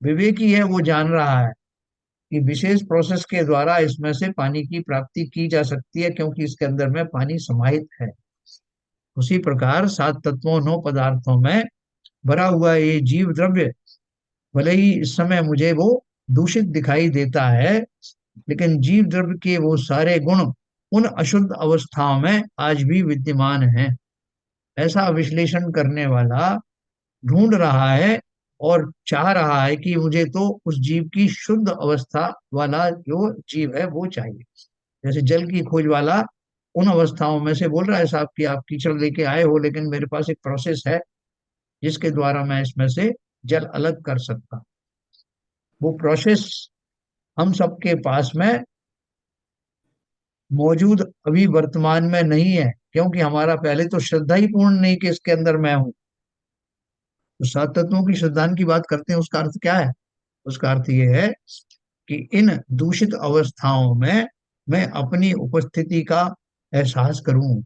विवेकी है वो जान रहा है कि विशेष प्रोसेस के द्वारा इसमें से पानी की प्राप्ति की जा सकती है, क्योंकि इसके अंदर में पानी समाहित है। उसी प्रकार सात तत्वों, नौ पदार्थों में भरा हुआ ये जीव द्रव्य, भले ही इस समय मुझे वो दूषित दिखाई देता है, लेकिन जीव द्रव्य के वो सारे गुण उन अशुद्ध अवस्थाओं में आज भी विद्यमान हैं। ऐसा विश्लेषण करने वाला ढूंढ रहा है और चाह रहा है कि मुझे तो उस जीव की शुद्ध अवस्था वाला जो जीव है वो चाहिए। जैसे जल की खोज वाला उन अवस्थाओं में से बोल रहा है साहब कि आप कीचड़ लेके आए हो, लेकिन मेरे पास एक प्रोसेस है जिसके द्वारा मैं इसमें से जल अलग कर सकता हूं। वो प्रोसेस हम सबके पास में मौजूद अभी वर्तमान में नहीं है, क्योंकि हमारा पहले तो श्रद्धा ही पूर्ण नहीं कि इसके अंदर मैं हूं। तो सात तत्वों की श्रद्धान की बात करते हैं, उसका अर्थ क्या है? उसका अर्थ ये है कि इन दूषित अवस्थाओं में मैं अपनी उपस्थिति का एहसास करूं,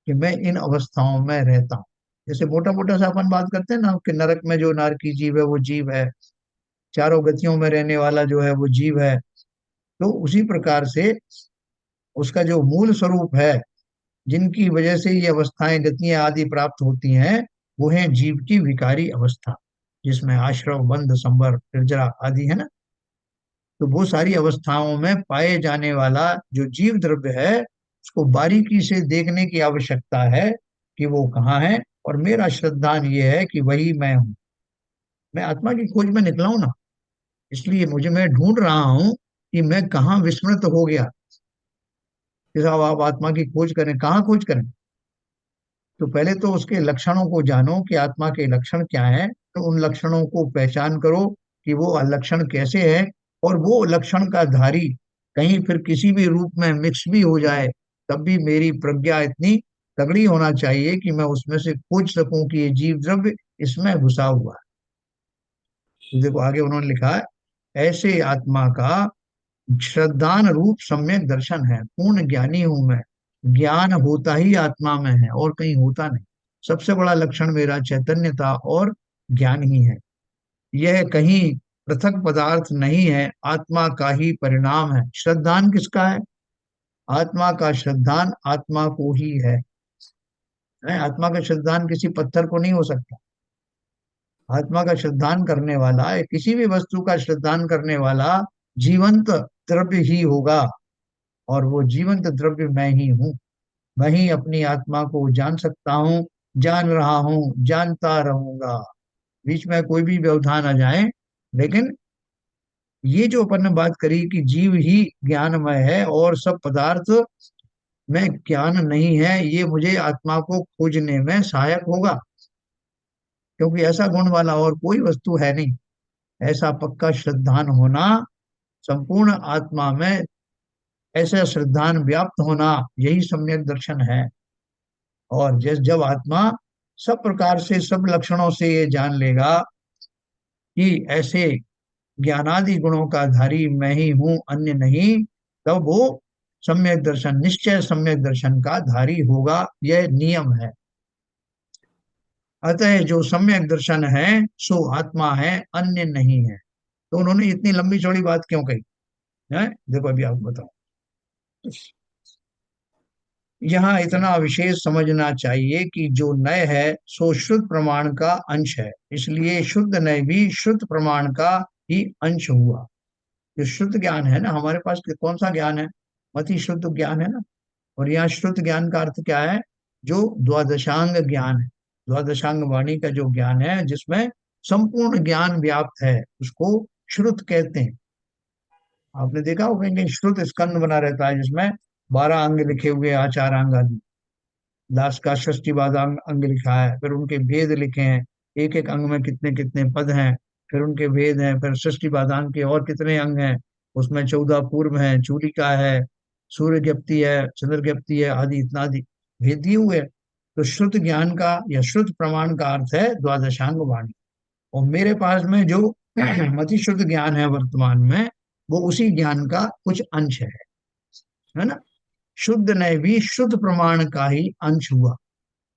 कि मैं इन अवस्थाओं में रहता हूं। जैसे मोटा मोटा सा अपन बात करते हैं ना कि नरक में जो नारकी जीव है वो जीव है, चारों गतियों में रहने वाला जो है वो जीव है। तो उसी प्रकार से उसका जो मूल स्वरूप है, जिनकी वजह से ये अवस्थाएं, गतियां आदि प्राप्त होती हैं, वो है जीव की विकारी अवस्था, जिसमें आश्रव, बंध, संवर, निर्जरा आदि है ना। तो वो सारी अवस्थाओं में पाए जाने वाला जो जीव द्रव्य है उसको बारीकी से देखने की आवश्यकता है कि वो कहाँ है। और मेरा श्रद्धान ये है कि वही मैं हूँ। मैं आत्मा की खोज में निकला हूं ना, इसलिए मुझे, मैं ढूंढ रहा हूँ कि मैं कहाँ विस्मृत हो गया। कि साहब आप आत्मा की खोज करें, कहाँ खोज करें? तो पहले तो उसके लक्षणों को जानो कि आत्मा के लक्षण क्या हैं, तो उन लक्षणों को पहचान करो कि वो लक्षण कैसे है। और वो लक्षण का धारी कहीं फिर किसी भी रूप में मिक्स भी हो जाए, तब भी मेरी प्रज्ञा इतनी तगड़ी होना चाहिए कि मैं उसमें से खोज सकूं कि ये जीव द्रव्य इसमें घुसा हुआ है। तो देखो आगे उन्होंने लिखा है, ऐसे आत्मा का श्रद्धान रूप सम्यक दर्शन है। पूर्ण ज्ञानी हूं मैं। ज्ञान होता ही आत्मा में है और कहीं होता नहीं। सबसे बड़ा लक्षण मेरा चैतन्यता और ज्ञान ही है। यह कहीं पृथक पदार्थ नहीं है, आत्मा का ही परिणाम है। श्रद्धान किसका है? आत्मा का श्रद्धान आत्मा को ही है? आत्मा का श्रद्धान किसी पत्थर को नहीं हो सकता। आत्मा का श्रद्धान करने वाला या किसी भी वस्तु का श्रद्धान करने वाला जीवंत द्रव्य ही होगा। और वो जीवंत द्रव्य मैं ही हूँ। मैं ही अपनी आत्मा को जान सकता हूँ, जान रहा हूँ, जानता रहूंगा। बीच में कोई भी व्यवधान आ जाए, लेकिन ये जो अपन ने बात करी कि जीव ही ज्ञानमय है और सब पदार्थ में ज्ञान नहीं है, ये मुझे आत्मा को खोजने में सहायक होगा। क्योंकि ऐसा गुण वाला और कोई वस्तु है नहीं। ऐसा पक्का श्रद्धान होना, संपूर्ण आत्मा में ऐसा श्रद्धान व्याप्त होना, यही सम्यक दर्शन है। और जिस जब आत्मा सब प्रकार से सब लक्षणों से ये जान लेगा कि ऐसे ज्ञानादि गुणों का धारी मैं ही हूं, अन्य नहीं, तब वो सम्यक दर्शन, निश्चय सम्यक दर्शन का धारी होगा। यह नियम है। अतः जो सम्यक दर्शन है सो आत्मा है, अन्य नहीं है। तो उन्होंने इतनी लंबी चौड़ी बात क्यों कही है? देखो अभी आपको बताओ। यहाँ इतना विशेष समझना चाहिए कि जो नय है सो शुद्ध प्रमाण का अंश है, इसलिए शुद्ध नय भी शुद्ध प्रमाण का ही अंश हुआ। जो शुद्ध ज्ञान है ना हमारे पास, कौन सा ज्ञान है? मति शुद्ध ज्ञान है ना। और यहाँ शुद्ध ज्ञान का अर्थ क्या है? जो द्वादशांग ज्ञान है, द्वादशांग वाणी का जो ज्ञान है जिसमें संपूर्ण ज्ञान व्याप्त है, उसको श्रुत कहते हैं। आपने देखा होगा कि श्रुत स्कंद बना रहता है जिसमें 12 अंग लिखे हुए हैं, आचार अंग आदि। लास्ट का षष्टिवाद अंग लिखा है, फिर उनके भेद लिखे हैं। एक एक अंग में कितने कितने पद हैं, फिर उनके भेद हैं। फिर षष्टिवादांग के और कितने अंग हैं, उसमें 14 पूर्व हैं, चूलिका है, सूर्य ज्ञप्ति है, चंद्र ज्ञप्ति है, आदि इत्यादि भेद दिए हुए हैं। तो श्रुत ज्ञान का या श्रुत प्रमाण का अर्थ है द्वादशांग वाणी। और मेरे पास में जो मति शुद्ध ज्ञान है वर्तमान में, वो उसी ज्ञान का कुछ अंश है ना। शुद्ध नय भी शुद्ध प्रमाण का ही अंश हुआ।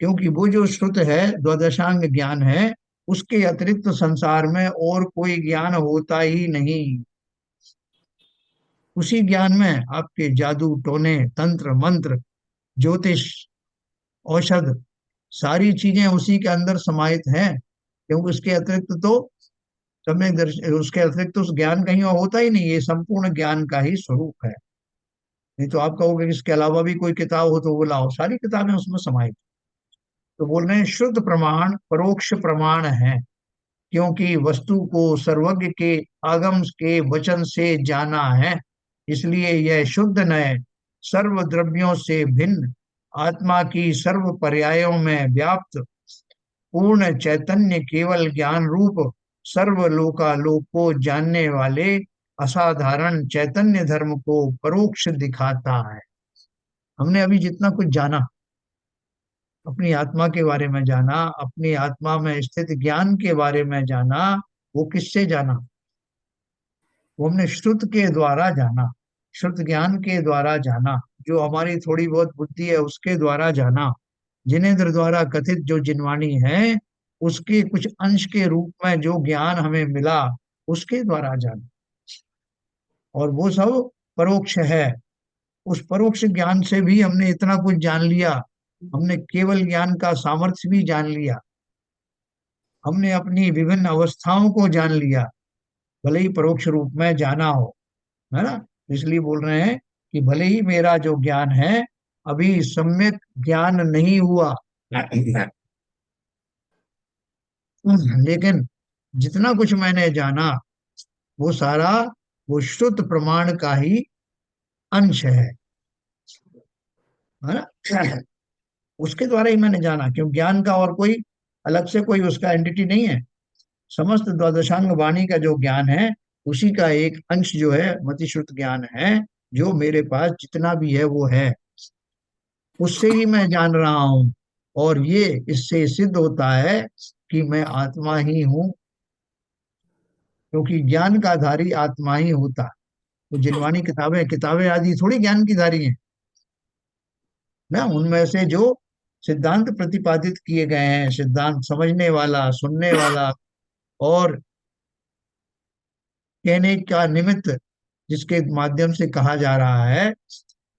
क्योंकि वो जो श्रुत है, द्वादशांग ज्ञान है, उसके अतिरिक्त संसार में और कोई ज्ञान होता ही नहीं। उसी ज्ञान में आपके जादू टोने, तंत्र मंत्र, ज्योतिष, औषध, सारी चीजें उसी के अंदर समाहित हैं। क्योंकि उसके अतिरिक्त तो सम्यक दर्शन, उसके अतिरिक्त तो उस ज्ञान कहीं और होता ही नहीं। ये संपूर्ण ज्ञान का ही स्वरूप है। नहीं तो आप कहोगे कि इसके अलावा भी कोई किताब हो तो वो लाओ, सारी किताबें उसमें समाहित। तो बोल रहे हैं शुद्ध प्रमाण परोक्ष प्रमाण है। क्योंकि वस्तु को सर्वज्ञ के आगम के वचन से जाना है, इसलिए यह शुद्ध नय सर्व द्रव्यों से भिन्न आत्मा की सर्व पर्यायों में व्याप्त पूर्ण चैतन्य केवल ज्ञान रूप सर्वलोकालोक को जानने वाले असाधारण चैतन्य धर्म को परोक्ष दिखाता है। हमने अभी जितना कुछ जाना, अपनी आत्मा के बारे में जाना, अपनी आत्मा में स्थित ज्ञान के बारे में जाना, वो किससे जाना? वो हमने श्रुत के द्वारा जाना, श्रुत ज्ञान के द्वारा जाना, जो हमारी थोड़ी बहुत बुद्धि है उसके द्वारा जाना, जिनेन्द्र द्वारा कथित जो जिनवाणी है उसके कुछ अंश के रूप में जो ज्ञान हमें मिला, उसके द्वारा जाना। और वो सब परोक्ष है। उस परोक्ष ज्ञान से भी हमने इतना कुछ जान लिया। हमने केवल ज्ञान का सामर्थ्य भी जान लिया। हमने अपनी विभिन्न अवस्थाओं को जान लिया, भले ही परोक्ष रूप में जाना हो। है ना। इसलिए बोल रहे हैं कि भले ही मेरा जो ज्ञान है अभी सम्यक ज्ञान नहीं हुआ, लेकिन जितना कुछ मैंने जाना वो सारा वो शुद्ध प्रमाण का ही अंश है ना। उसके द्वारा ही मैंने जाना, क्यों ज्ञान का और कोई अलग से कोई उसका एंटिटी नहीं है। समस्त द्वादशांग वाणी का जो ज्ञान है उसी का एक अंश जो है मतिश्रुत ज्ञान है, जो मेरे पास जितना भी है वो है, उससे ही मैं जान रहा हूँ। और ये इससे सिद्ध होता है कि मैं आत्मा ही हूँ, क्योंकि ज्ञान का धारी आत्मा ही होता है। तो जिनवानी किताबें किताबें आदि थोड़ी ज्ञान की धारी हैं ना। उनमें से जो सिद्धांत प्रतिपादित किए गए हैं, सिद्धांत समझने वाला, सुनने वाला और कहने का निमित्त जिसके माध्यम से कहा जा रहा है,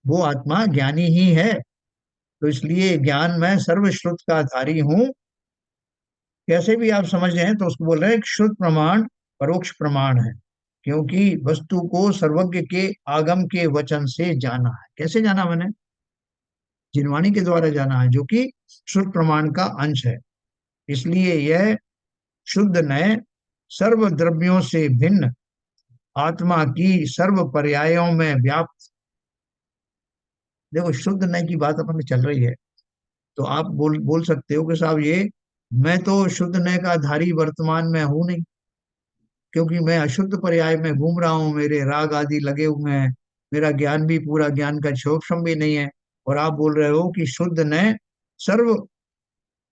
वो आत्मा ज्ञानी ही है। तो इसलिए ज्ञान में सर्वश्रुत का धारी हूँ। कैसे भी आप समझ रहे हैं तो उसको बोल रहे हैं कि शुद्ध प्रमाण परोक्ष प्रमाण है, क्योंकि वस्तु को सर्वज्ञ के आगम के वचन से जाना है। कैसे जाना मैंने? जिनवाणी के द्वारा जाना है, जो कि शुद्ध प्रमाण का अंश है। इसलिए यह शुद्ध नय सर्व द्रव्यों से भिन्न आत्मा की सर्व पर्यायों में व्याप्त। देखो, शुद्ध नय की बात अपन में चल रही है, तो आप बोल बोल सकते हो कि साहब ये मैं तो शुद्ध नय का धारी वर्तमान में हूं नहीं, क्योंकि मैं अशुद्ध पर्याय में घूम रहा हूँ, मेरे राग आदि लगे हुए हैं, मेरा ज्ञान भी पूरा ज्ञान का क्षोभम भी नहीं है। और आप बोल रहे हो कि शुद्ध नय सर्व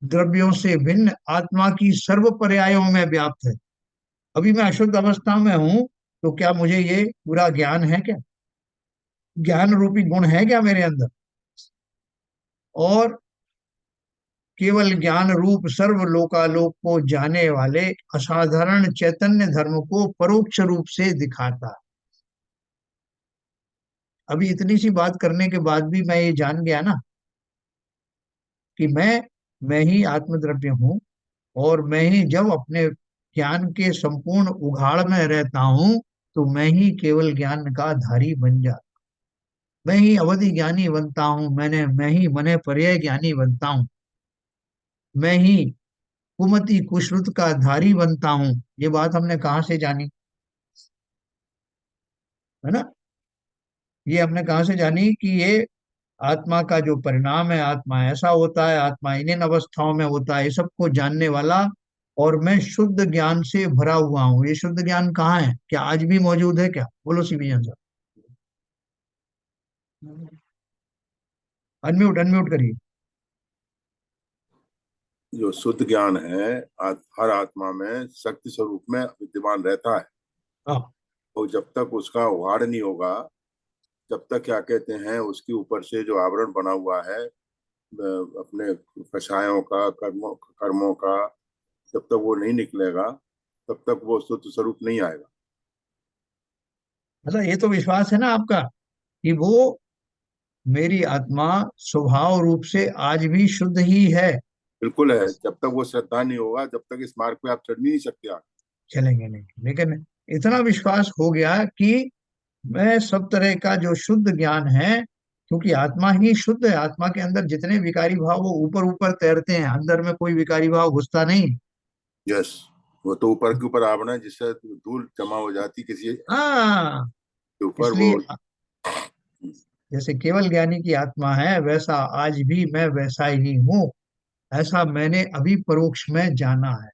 द्रव्यों से भिन्न आत्मा की सर्व पर्यायों में व्याप्त है। अभी मैं अशुद्ध अवस्था में हूं, तो क्या मुझे ये पूरा ज्ञान है क्या? ज्ञान रूपी गुण है क्या मेरे अंदर? और केवल ज्ञान रूप सर्व लोकालोक को जाने वाले असाधारण चैतन्य धर्म को परोक्ष रूप से दिखाता है। अभी इतनी सी बात करने के बाद भी मैं ये जान गया ना कि मैं ही आत्मद्रव्य हूँ। और मैं ही जब अपने ज्ञान के संपूर्ण उघाड़ में रहता हूँ, तो मैं ही केवल ज्ञान का धारी बन जाता। मैं ही अवधि ज्ञानी बनता हूँ, मैं ही मने पर्याय ज्ञानी बनता हूँ। मैं ही कुमति कुश्रुत का धारी बनता हूँ। ये बात हमने कहाँ से जानी? है ना। ये हमने कहाँ से जानी कि ये आत्मा का जो परिणाम है, आत्मा ऐसा होता है, आत्मा इन इन अवस्थाओं में होता है, ये सबको जानने वाला। और मैं शुद्ध ज्ञान से भरा हुआ हूँ। ये शुद्ध ज्ञान कहाँ है? क्या आज भी मौजूद है क्या? बोलो सीबीएन साहब, अनम्यूट अनम्यूट करिए। जो शुद्ध ज्ञान है हर आत्मा में शक्ति स्वरूप में विद्यमान रहता है। हाँ। और जब तक उसका उघाड़ नहीं होगा, जब तक क्या कहते हैं उसके ऊपर से जो आवरण बना हुआ है अपने कषायों का, कर्मों कर्मों का, जब तक वो नहीं निकलेगा तब तक वो शुद्ध स्वरूप नहीं आएगा। मतलब ये तो विश्वास है ना आपका कि वो मेरी आत्मा स्वभाव रूप से आज भी शुद्ध ही है। बिल्कुल है, जब तक वो श्रद्धा नहीं होगा जब तक इस मार्ग पे आप चढ़ नहीं सकते आगे। चलेंगे नहीं, लेकिन इतना विश्वास हो गया कि मैं सब तरह का जो शुद्ध ज्ञान है, क्योंकि आत्मा ही शुद्ध है, आत्मा के अंदर जितने विकारी भाव वो ऊपर ऊपर तैरते हैं, अंदर में कोई विकारी भाव घुसता नहीं। यस, वो तो ऊपर के ऊपर आवरण है जिससे धूल जमा हो जाती किसी हाँ। के ऊपर वो। इसलिए जैसे केवल ज्ञानी की आत्मा है, वैसा आज भी मैं वैसा ही हूँ। ऐसा मैंने अभी परोक्ष में जाना है।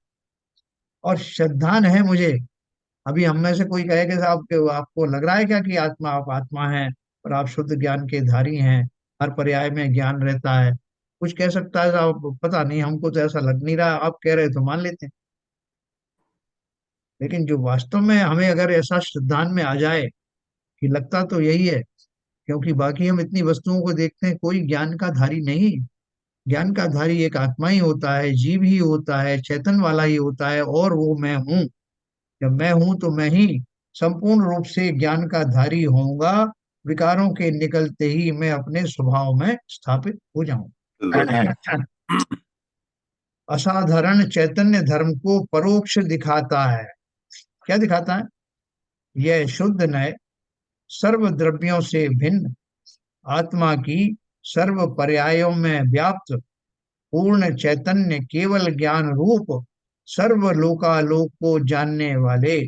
और श्रद्धान है मुझे। अभी हम में से कोई कहे कि साहब आपको लग रहा है क्या कि आत्मा, आप आत्मा हैं और आप शुद्ध ज्ञान के धारी हैं, हर पर्याय में ज्ञान रहता है, कुछ कह सकता है साहब? पता नहीं, हमको तो ऐसा लग नहीं रहा, आप कह रहे तो मान लेते हैं। लेकिन जो वास्तव में हमें अगर ऐसा श्रद्धान में आ जाए कि लगता तो यही है, क्योंकि बाकी हम इतनी वस्तुओं को देखते हैं, कोई ज्ञान का धारी नहीं। ज्ञान का धारी एक आत्मा ही होता है, जीव ही होता है, चेतन वाला ही होता है, और वो मैं हूँ। जब मैं हूं तो मैं ही संपूर्ण रूप से ज्ञान का धारी होऊंगा। विकारों के निकलते ही मैं अपने स्वभाव में स्थापित हो जाऊं। बिल्कुल। असाधारण चैतन्य धर्म को परोक्ष दिखाता है। क्या दिखाता है? यह शुद्ध नय सर्व द्रव्यों से भिन्न, आत्मा की सर्व पर्यायों में व्याप्त, पूर्ण चैतन्य केवल ज्ञान रूप, सर्व लोकालोक को जानने वाले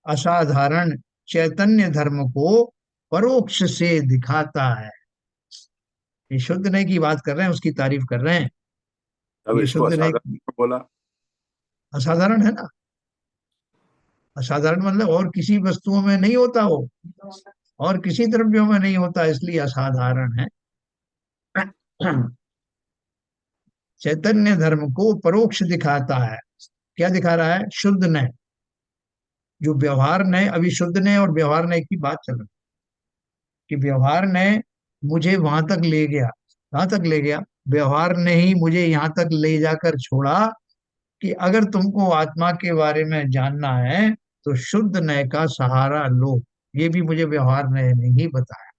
असाधारण चैतन्य धर्म को परोक्ष से दिखाता है। ये शुद्ध ने की बात कर रहे हैं, उसकी तारीफ कर रहे हैं। अब ये इसको शुद्ध ने असाधारण बोला। असाधारण है ना। असाधारण मतलब और किसी वस्तुओं में नहीं होता वो, और किसी द्रव्यों में नहीं होता, इसलिए असाधारण है। चैतन्य धर्म को परोक्ष दिखाता है। क्या दिखा रहा है? शुद्ध ने। जो व्यवहार ने, अभी शुद्ध ने और व्यवहार ने की बात चल रही, कि व्यवहार ने मुझे वहां तक ले गया। कहाँ तक ले गया? व्यवहार ने ही मुझे यहाँ तक ले जाकर छोड़ा कि अगर तुमको आत्मा के बारे में जानना है तो शुद्ध नय का सहारा लो। ये भी मुझे व्यवहार ने नहीं बताया।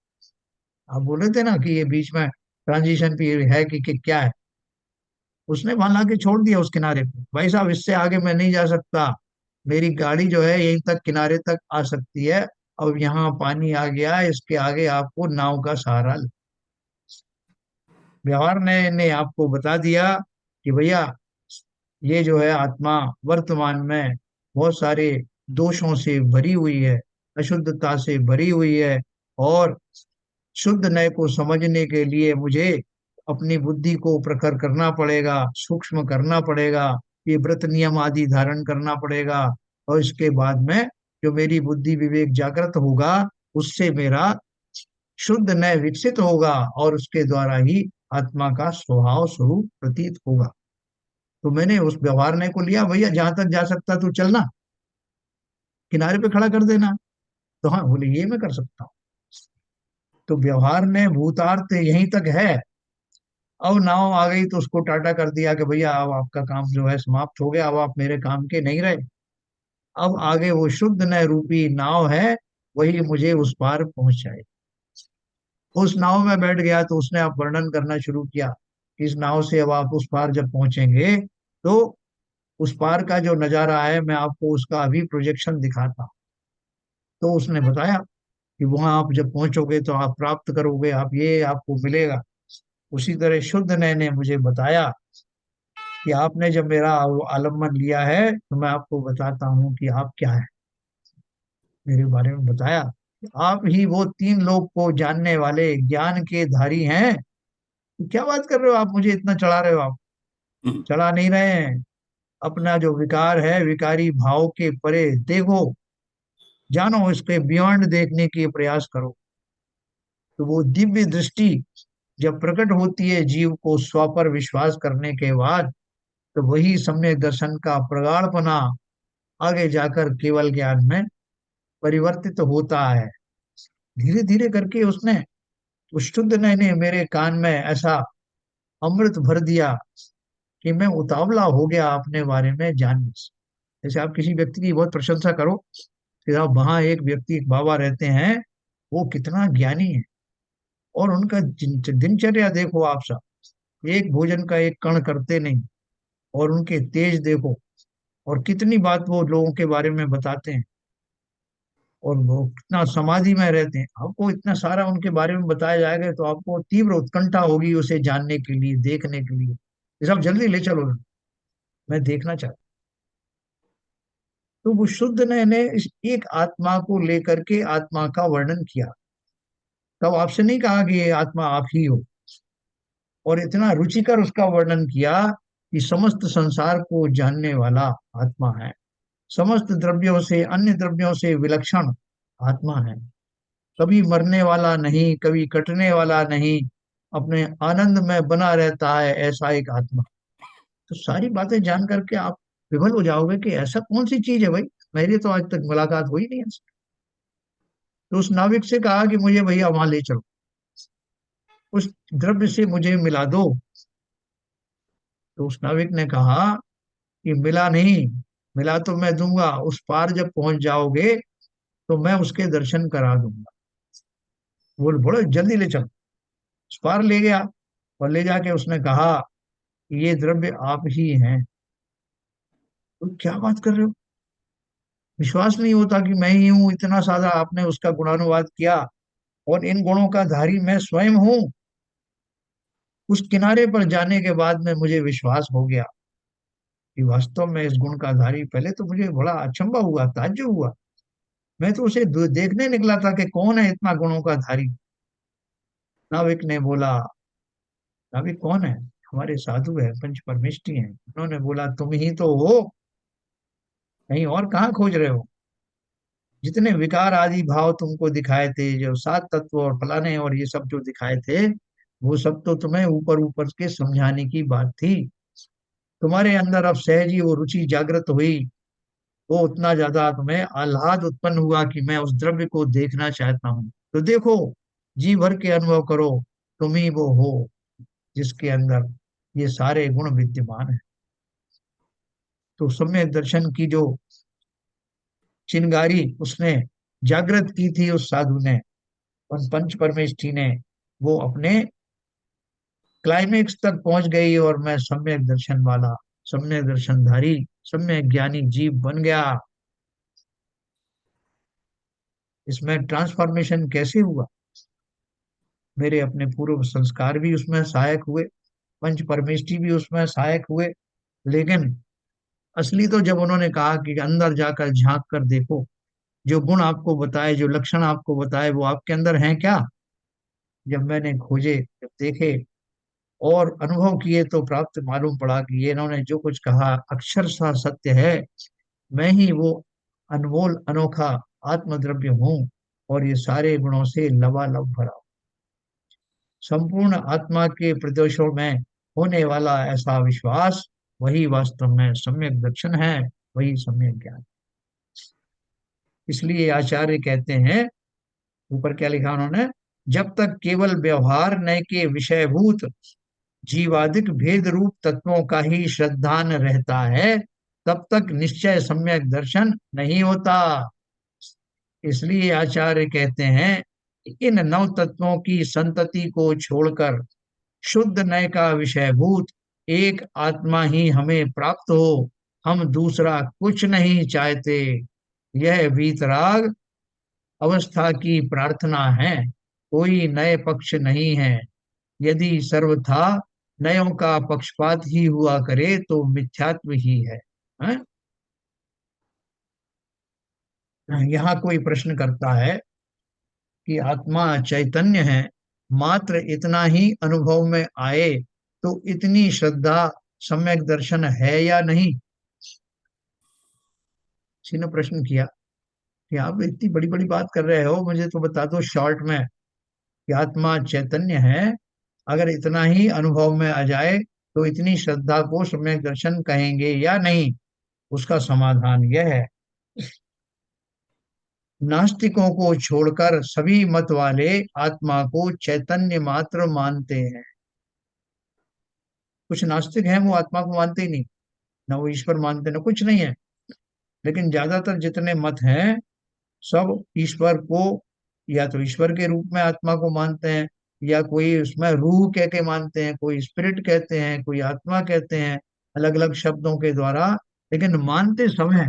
आप बोले थे ना कि ये बीच में ट्रांजिशन पीरियड है कि क्या है। उसने वहां ला के छोड़ दिया उस किनारे पे, भाई साहब इससे आगे मैं नहीं जा सकता, मेरी गाड़ी जो है यहीं तक किनारे तक आ सकती है। अब यहाँ पानी आ गया है, इसके आगे आपको नाव का सहारा व्यवहार ने आपको बता दिया कि भैया ये जो है आत्मा वर्तमान में बहुत सारे दोषों से भरी हुई है, अशुद्धता से भरी हुई है। और शुद्ध नय को समझने के लिए मुझे अपनी बुद्धि को प्रखर करना पड़ेगा, सूक्ष्म करना पड़ेगा, ये व्रत नियम आदि धारण करना पड़ेगा। और इसके बाद में जो मेरी बुद्धि विवेक जागृत होगा, उससे मेरा शुद्ध नय विकसित होगा, और उसके द्वारा ही आत्मा का स्वभाव स्वरूप प्रतीत होगा। तो मैंने उस व्यवहार ने को लिया, भैया जहां तक जा सकता तू चलना, किनारे पे खड़ा कर देना। तो हाँ बोले ये मैं कर सकता हूँ। तो व्यवहार ने भूतार्थ यहीं तक है। अब नाव आ गई तो उसको टाटा कर दिया कि भैया अब आपका काम जो है समाप्त हो गया, अब आप मेरे काम के नहीं रहे। अब आगे वो शुद्ध नय रूपी नाव है, वही मुझे उस पार पहुंचाए। उस नाव में बैठ गया तो उसने अब वर्णन करना शुरू किया कि इस नाव से अब आप उस पार जब पहुंचेंगे तो उस पार का जो नजारा है मैं आपको उसका अभी प्रोजेक्शन दिखाता हूँ। तो उसने बताया कि वहां आप जब पहुंचोगे तो आप प्राप्त करोगे, आप ये आपको मिलेगा। उसी तरह शुद्ध ने मुझे बताया कि आपने जब मेरा आलम्बन लिया है तो मैं आपको बताता हूँ कि आप क्या है। मेरे बारे में बताया कि आप ही वो तीन लोग को जानने वाले ज्ञान के धारी हैं। तो क्या बात कर रहे हो आप, मुझे इतना चढ़ा रहे हो आप? चढ़ा नहीं रहे हैं। अपना जो विकार है, विकारी भाव के परे देखो, जानो, इसके बियॉन्ड देखने के प्रयास करो। तो वो दिव्य दृष्टि जब प्रकट होती है जीव को स्व पर विश्वास करने के बाद, तो वही सम्यक दर्शन का प्रगाढ़पना आगे जाकर केवल ज्ञान में परिवर्तित होता है। धीरे धीरे करके उसने, उस शुद्ध ने मेरे कान में ऐसा अमृत भर दिया कि मैं उतावला हो गया अपने बारे में जानने से। जैसे आप किसी व्यक्ति की बहुत प्रशंसा करो, फिर आप वहां एक व्यक्ति, एक बाबा रहते हैं, वो कितना ज्ञानी है, और उनका दिनचर्या देखो आप सब, एक भोजन का एक कण करते नहीं, और उनके तेज देखो, और कितनी बात वो लोगों के बारे में बताते हैं, और वो कितना समाधि में रहते हैं। आपको इतना सारा उनके बारे में बताया जाएगा तो आपको तीव्र उत्कंठा होगी उसे जानने के लिए, देखने के लिए। ये सब जल्दी ले चलो, मैं देखना चाहता। तो वो शुद्ध ने इस एक आत्मा को लेकर के आत्मा का वर्णन किया। तब आपसे नहीं कहा कि ये आत्मा आप ही हो, और इतना रुचिकर उसका वर्णन किया कि समस्त संसार को जानने वाला आत्मा है, समस्त द्रव्यों से, अन्य द्रव्यों से विलक्षण आत्मा है, कभी मरने वाला नहीं, कभी कटने वाला नहीं, अपने आनंद में बना रहता है, ऐसा एक आत्मा। तो सारी बातें जान करके आप विवल हो जाओगे कि ऐसा कौन सी चीज है भाई, मेरी तो आज तक मुलाकात हुई नहीं है। तो उस नाविक से कहा कि मुझे भैया वहां ले चलो, उस द्रव्य से मुझे मिला दो। तो उस नाविक ने कहा कि मिला नहीं, मिला तो मैं दूंगा, उस पार जब पहुंच जाओगे तो मैं उसके दर्शन करा दूंगा। बोल बड़े जल्दी ले चलो। उस पार ले गया, और ले जाके उसने कहा कि ये द्रव्य आप ही हैं। तो क्या बात कर रहे हो? विश्वास नहीं होता कि मैं ही हूँ, इतना सारा आपने उसका गुणानुवाद किया, और इन गुणों का धारी मैं स्वयं हूँ। उस किनारे पर जाने के बाद में मुझे विश्वास हो गया कि वास्तव में इस गुण का धारी, पहले तो मुझे बड़ा अचंभा हुआ, ताज्जुब हुआ। मैं तो उसे देखने निकला था कि कौन है इतना गुणों का धारी। नाविक ने बोला, नाविक कौन है? हमारे साधु है, पंच परमेष्ठी हैं। उन्होंने बोला, तुम ही तो हो, कहीं और कहाँ खोज रहे हो? जितने विकार आदि भाव तुमको दिखाए थे, जो सात तत्व और फलाने और ये सब जो दिखाए थे, वो सब तो तुम्हें ऊपर ऊपर के समझाने की बात थी। तुम्हारे अंदर अब सहज ही वो रुचि जागृत हुई, वो उतना ज्यादा तुम्हें आह्लाद उत्पन्न हुआ कि मैं उस द्रव्य को देखना चाहता हूँ। तो देखो, जी भर के अनुभव करो, तुम ही वो हो जिसके अंदर ये सारे गुण विद्यमान है। तो सम्यक दर्शन की जो चिंगारी उसने जागृत की थी उस साधु ने, उन पंच परमेष्ठी ने, वो अपने क्लाइमेक्स तक पहुंच गई, और मैं सम्यक दर्शन वाला, सम्यक दर्शनधारी, सम्यक ज्ञानी जीव बन गया। इसमें ट्रांसफॉर्मेशन कैसे हुआ? मेरे अपने पूर्व संस्कार भी उसमें सहायक हुए, पंच परमेष्ठी भी उसमें सहायक हुए। लेकिन असली तो जब उन्होंने कहा कि अंदर जाकर झांक कर देखो, जो गुण आपको बताए, जो लक्षण आपको बताए, वो आपके अंदर हैं क्या? जब मैंने खोजे, जब देखे और अनुभव किए, तो प्राप्त मालूम पड़ा कि ये इन्होंने जो कुछ कहा अक्षरशः सत्य है। मैं ही वो अनमोल अनोखा आत्मद्रव्य हूँ, और ये सारे गुणों से लबालब भरा, संपूर्ण आत्मा के प्रदेशों में होने वाला ऐसा विश्वास, वही वास्तव में सम्यक दर्शन है, वही सम्यक ज्ञान। इसलिए आचार्य कहते हैं, ऊपर क्या लिखा उन्होंने, जब तक केवल व्यवहार नय के विषयभूत जीवादिक भेद रूप तत्वों का ही श्रद्धान रहता है, तब तक निश्चय सम्यक दर्शन नहीं होता। इसलिए आचार्य कहते हैं, इन नव तत्वों की संतति को छोड़कर शुद्ध नय का विषयभूत एक आत्मा ही हमें प्राप्त हो, हम दूसरा कुछ नहीं चाहते। यह वीतराग अवस्था की प्रार्थना है, कोई नए पक्ष नहीं है। यदि सर्वथा नयों का पक्षपात ही हुआ करे तो मिथ्यात्व ही है। हैं? यहाँ कोई प्रश्न करता है कि आत्मा चैतन्य है, मात्र इतना ही अनुभव में आए, तो इतनी श्रद्धा सम्यक दर्शन है या नहीं? किसी ने प्रश्न किया कि आप इतनी बड़ी बड़ी बात कर रहे हो, मुझे तो बता दो शॉर्ट में कि आत्मा चैतन्य है, अगर इतना ही अनुभव में आ जाए तो इतनी श्रद्धा को सम्यक दर्शन कहेंगे या नहीं? उसका समाधान यह है, नास्तिकों को छोड़कर सभी मत वाले आत्मा को चैतन्य मात्र मानते हैं। कुछ नास्तिक हैं, वो आत्मा को मानते ही नहीं, ना वो ईश्वर मानते, ना कुछ नहीं है। लेकिन ज्यादातर जितने मत हैं, सब ईश्वर को या तो ईश्वर के रूप में आत्मा को मानते हैं, या कोई उसमें रूह कह के मानते हैं, कोई स्पिरिट कहते हैं, कोई आत्मा कहते हैं, अलग अलग शब्दों के द्वारा। लेकिन मानते सब हैं।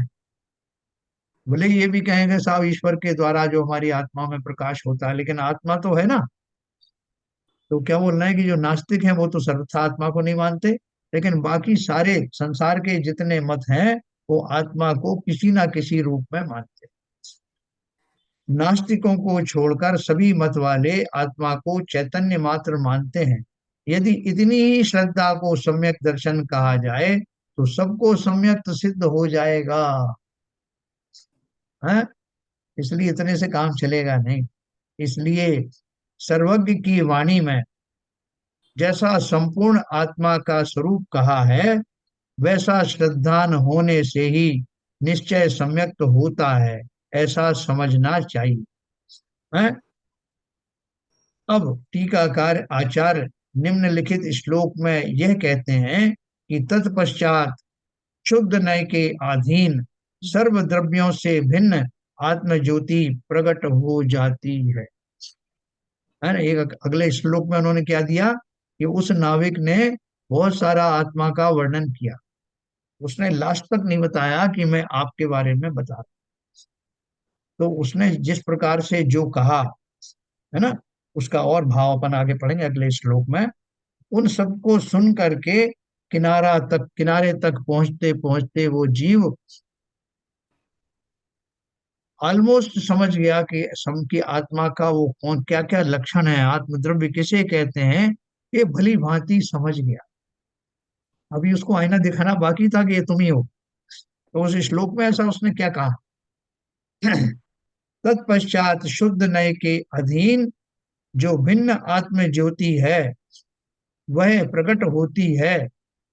भले ही ये भी कहेंगे साहब ईश्वर के द्वारा जो हमारी आत्मा में प्रकाश होता है, लेकिन आत्मा तो है ना। तो क्या बोल रहे हैं कि जो नास्तिक हैं वो तो सर्वथा आत्मा को नहीं मानते, लेकिन बाकी सारे संसार के जितने मत हैं, वो आत्मा को किसी ना किसी रूप में मानते हैं। नास्तिकों को छोड़कर सभी मत वाले आत्मा को चैतन्य मात्र मानते हैं। यदि इतनी ही श्रद्धा को सम्यक दर्शन कहा जाए, तो सबको सम्यक सिद्ध हो जाएगा। है? इसलिए इतने से काम चलेगा नहीं। इसलिए सर्वज्ञ की वाणी में जैसा संपूर्ण आत्मा का स्वरूप कहा है, वैसा श्रद्धान होने से ही निश्चय सम्यक्त होता है, ऐसा समझना चाहिए। है? अब टीकाकार आचार्य निम्नलिखित श्लोक में यह कहते हैं कि तत्पश्चात शुद्ध नय के अधीन सर्व द्रव्यों से भिन्न आत्म ज्योति प्रकट हो जाती है ना। एक अगले श्लोक में उन्होंने क्या दिया कि उस नाविक ने बहुत सारा आत्मा का वर्णन किया, उसने लास्ट तक नहीं बताया कि मैं आपके बारे में बता रहा तो उसने जिस प्रकार से जो कहा, है ना, उसका और भाव अपन आगे पढ़ेंगे अगले श्लोक में। उन सबको सुन करके किनारे तक पहुंचते पहुंचते वो जीव ऑलमोस्ट समझ गया कि सम की आत्मा का वो कौन, क्या क्या लक्षण है, आत्मद्रव्य किसे कहते हैं, ये भली भांति समझ गया। अभी उसको आईना दिखाना बाकी था कि ये तुम ही हो। तो उस श्लोक में ऐसा उसने क्या कहा? तत्पश्चात शुद्ध नय के अधीन जो भिन्न आत्म ज्योति है वह प्रकट होती है,